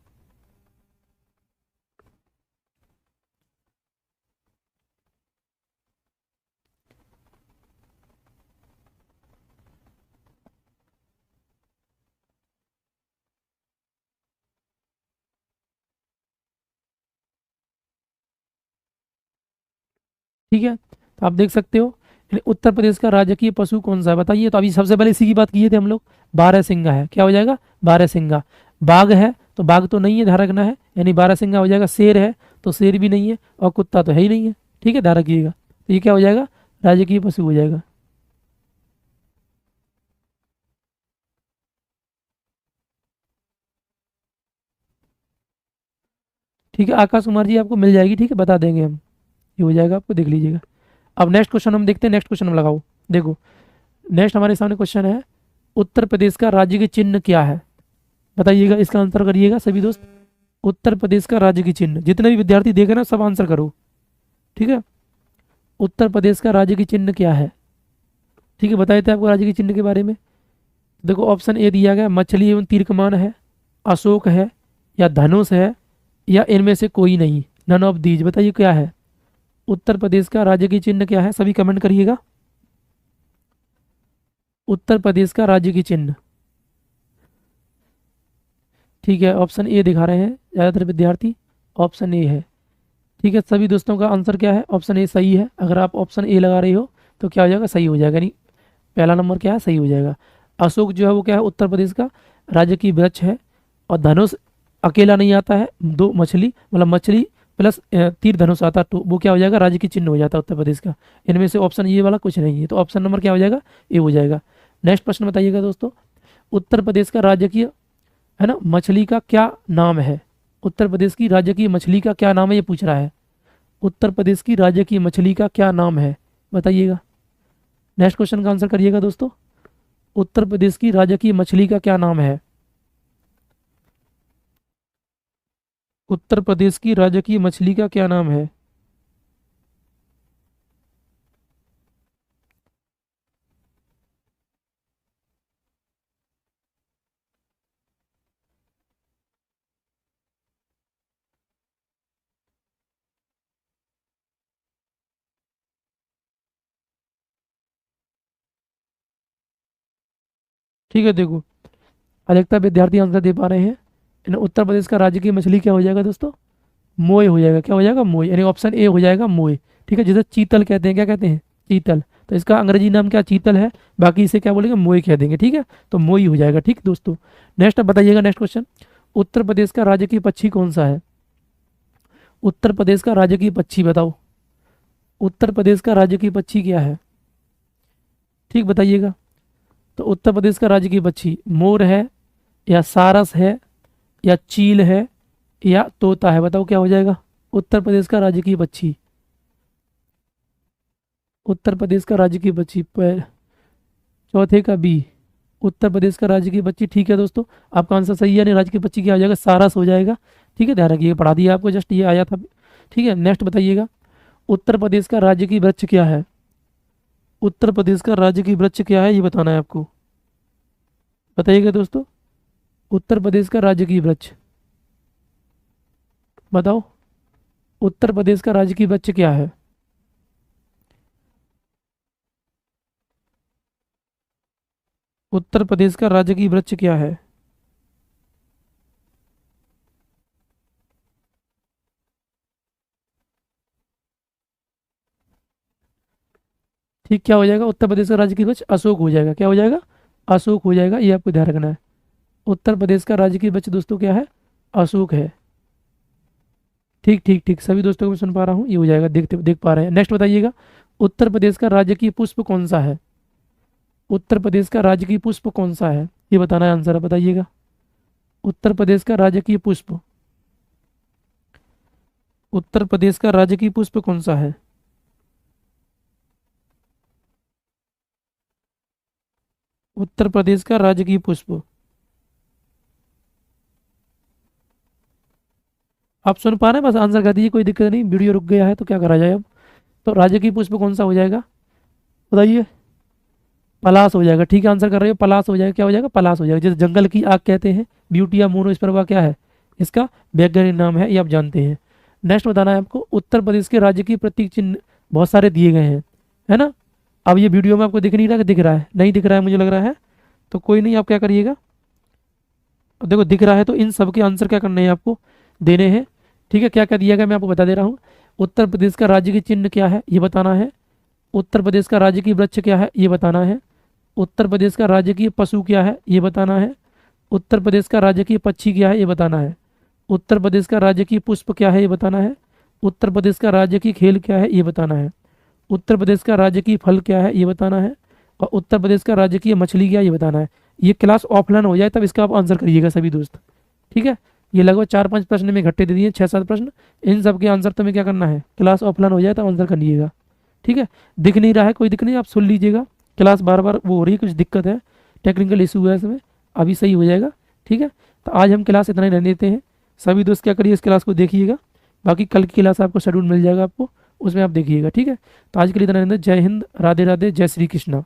Speaker 1: ठीक है, तो आप देख सकते हो उत्तर प्रदेश का राजकीय पशु कौन सा है बताइए। तो अभी सबसे पहले इसी की बात किए थे हम लोग, बारहसिंगा है, क्या हो जाएगा बारहसिंगा। बाघ है तो बाघ तो नहीं है, ध्यान रखना है, यानी बारहसिंगा हो जाएगा। शेर है तो शेर भी नहीं है, और कुत्ता तो है ही नहीं है, ठीक है, ध्यान रखिएगा। तो ये क्या हो जाएगा, राजकीय पशु हो जाएगा। ठीक है, आकाश कुमार जी आपको मिल जाएगी, ठीक है, बता देंगे हम, ये हो जाएगा आपको, देख लीजिएगा। अब नेक्स्ट क्वेश्चन हम देखते हैं, नेक्स्ट क्वेश्चन हम लगाओ। देखो नेक्स्ट हमारे सामने क्वेश्चन है, उत्तर प्रदेश का राज्य की चिन्ह क्या है, बताइएगा, इसका आंसर करिएगा सभी दोस्त। उत्तर प्रदेश का राज्य की चिन्ह, जितने भी विद्यार्थी देखे ना सब आंसर करो, ठीक है। उत्तर प्रदेश का राज्य की चिन्ह क्या है, ठीक है, बताए थे आपको राज्य की चिन्ह के बारे में। देखो ऑप्शन ए दिया गया, मछली एवं तीर कमान है, अशोक है, या धनुष है, या इनमें से कोई नहीं, नन ऑफ दीज, बताइए क्या है। उत्तर प्रदेश का राज्य की चिन्ह क्या है, सभी कमेंट करिएगा। उत्तर प्रदेश का राज्य की चिन्ह, ठीक है, ऑप्शन ए दिखा रहे हैं ज़्यादातर विद्यार्थी, ऑप्शन ए है, ठीक है। सभी दोस्तों का आंसर क्या है, ऑप्शन ए सही है। अगर आप ऑप्शन ए लगा रहे हो तो क्या हो जाएगा, सही हो जाएगा, नहीं पहला नंबर क्या है, सही हो जाएगा। अशोक जो है वो क्या है, उत्तर प्रदेश का राज्य की वृक्ष है। और धनुष अकेला नहीं आता है, दो मछली मतलब मछली प्लस तीर धनुष आता है, तो वो क्या हो जाएगा, राज्य की चिन्ह हो जाता है उत्तर प्रदेश का। इनमें से ऑप्शन ये वाला कुछ नहीं है, तो ऑप्शन नंबर क्या हो जाएगा, ए हो जाएगा। नेक्स्ट प्रश्न बताइएगा दोस्तों, उत्तर प्रदेश का राजकीय है ना मछली का क्या नाम है, उत्तर प्रदेश की राज्य की मछली का क्या नाम है, ये पूछ रहा है। उत्तर प्रदेश की राज्य की मछली का क्या नाम है, बताइएगा। नेक्स्ट क्वेश्चन का आंसर करिएगा दोस्तों, उत्तर प्रदेश की राज्य की मछली का क्या नाम है। उत्तर प्रदेश की राज्य की मछली का क्या नाम है। ठीक है, देखो अधिकतर विद्यार्थी आंसर दे पा रहे हैं। उत्तर प्रदेश का राज्य की मछली क्या हो जाएगा दोस्तों, मोय हो जाएगा, क्या हो जाएगा, मोय, यानी ऑप्शन ए हो जाएगा मोय। ठीक है, जिसे चीतल कहते हैं, क्या कहते हैं, चीतल। तो इसका अंग्रेजी नाम क्या, चीतल है, बाकी इसे क्या बोलेंगे, मोय कह देंगे, ठीक है, तो मोई हो जाएगा। ठीक दोस्तों, नेक्स्ट अब बताइएगा, नेक्स्ट क्वेश्चन, उत्तर प्रदेश का राज्य की पक्षी कौन सा है। उत्तर प्रदेश का राज्य की पक्षी बताओ, उत्तर प्रदेश का राज्य की पक्षी क्या है, ठीक बताइएगा। तो उत्तर प्रदेश का राज्य की पक्षी मोर है, या सारस है, या चील है, या तोता है, बताओ क्या हो जाएगा। उत्तर प्रदेश का राज्य की पक्षी, उत्तर प्रदेश का राज्य की पक्षी चौथे का बी, उत्तर प्रदेश का राज्य की पक्षी, ठीक है दोस्तों, आपका आंसर सही है। नहीं, राज्य की पक्षी क्या हो जाएगा, सारस हो जाएगा। ठीक है, ध्यान रखिए, पढ़ा दिया आपको, जस्ट ये आया था। ठीक है, नेक्स्ट बताइएगा, उत्तर प्रदेश का राज्य की वृक्ष क्या है। उत्तर प्रदेश का राज्य की वृक्ष क्या है, ये बताना है आपको, बताइएगा दोस्तों। उत्तर प्रदेश का राज्य की वृक्ष बताओ, उत्तर प्रदेश का राज्य की वृक्ष क्या है। उत्तर प्रदेश का राज्य की वृक्ष क्या है। ठीक, क्या हो जाएगा, उत्तर प्रदेश का राज्य की वृक्ष अशोक हो जाएगा, क्या हो जाएगा, अशोक हो जाएगा, ये आपको ध्यान रखना है। उत्तर प्रदेश का राज्य की वृक्ष दोस्तों क्या है, अशोक है। ठीक ठीक ठीक, सभी दोस्तों को मैं सुन पा रहा हूँ, ये हो जाएगा, देखते देख पा रहे हैं। नेक्स्ट बताइएगा, उत्तर प्रदेश का राज्य की पुष्प कौन सा है। उत्तर प्रदेश का राज्य की पुष्प कौन सा है, ये बताना है, आंसर बताइएगा। उत्तर प्रदेश का राज्य की पुष्प, उत्तर प्रदेश का राज्य की पुष्प कौन सा है। उत्तर प्रदेश का राज्य की पुष्प, आप सुन पा रहे हैं, बस आंसर कर दीजिए, कोई दिक्कत नहीं, वीडियो रुक गया है तो क्या करा जाए अब। तो राज्य की पुष्प कौन सा हो जाएगा, बताइए। पलाश हो जाएगा, ठीक है, आंसर कर रहे हो, पलाश हो जाएगा, क्या हो जाएगा, पलाश हो जाएगा, जैसे जंगल की आग कहते हैं, ब्यूटिया मोनो क्या है, इसका वैज्ञानिक नाम है, ये आप जानते हैं। नेक्स्ट बताना है आपको, उत्तर प्रदेश के राज्य की प्रतीक चिन्ह बहुत सारे दिए गए हैं, है ना। अब ये वीडियो में आपको दिख नहीं रहा, कि दिख रहा है, नहीं दिख रहा है मुझे लग रहा है, तो कोई नहीं, आप क्या करिएगा, अब देखो दिख रहा है तो इन सब के आंसर क्या करने हैं आपको, देने हैं। ठीक है, क्या क्या दिया गया मैं आपको बता दे रहा हूँ। उत्तर प्रदेश का राज्य की चिन्ह क्या है ये बताना है। उत्तर प्रदेश का राज्य की वृक्ष क्या है ये बताना है। उत्तर प्रदेश का राजकीय पशु क्या है ये बताना है। उत्तर प्रदेश का राजकीय पक्षी क्या है ये बताना है। उत्तर प्रदेश का राजकीय पुष्प क्या है ये बताना है। उत्तर प्रदेश का राजकीय खेल क्या है ये बताना है। उत्तर प्रदेश का राजकीय फल क्या है ये बताना है। और उत्तर प्रदेश का राजकीय मछली क्या है ये बताना है। ये क्लास ऑफलाइन हो जाए तब इसका आप आंसर करिएगा सभी दोस्त। ठीक है, ये लगभग 4-5 प्रश्न में इकट्ठे दे दिए, 6-7 प्रश्न। इन सब के आंसर तुम्हें क्या करना है, क्लास ऑफलाइन हो जाए तब आंसर करिएगा। ठीक है, दिख नहीं रहा है कोई दिक्कत नहीं, आप सुन लीजिएगा। क्लास बार बार वो हो रही है, कुछ दिक्कत है, टेक्निकल इशू है इसमें, अभी सही हो जाएगा। ठीक है, तो आज हम क्लास इतना ही रहने देते हैं। सभी दोस्त क्या करिए, इस क्लास को देखिएगा, बाकी कल की क्लास आपको शेड्यूल मिल जाएगा आपको, उसमें आप देखिएगा। ठीक है, तो आज के लिए इतना रहने दें। जय हिंद, राधे राधे, जय श्री कृष्णा।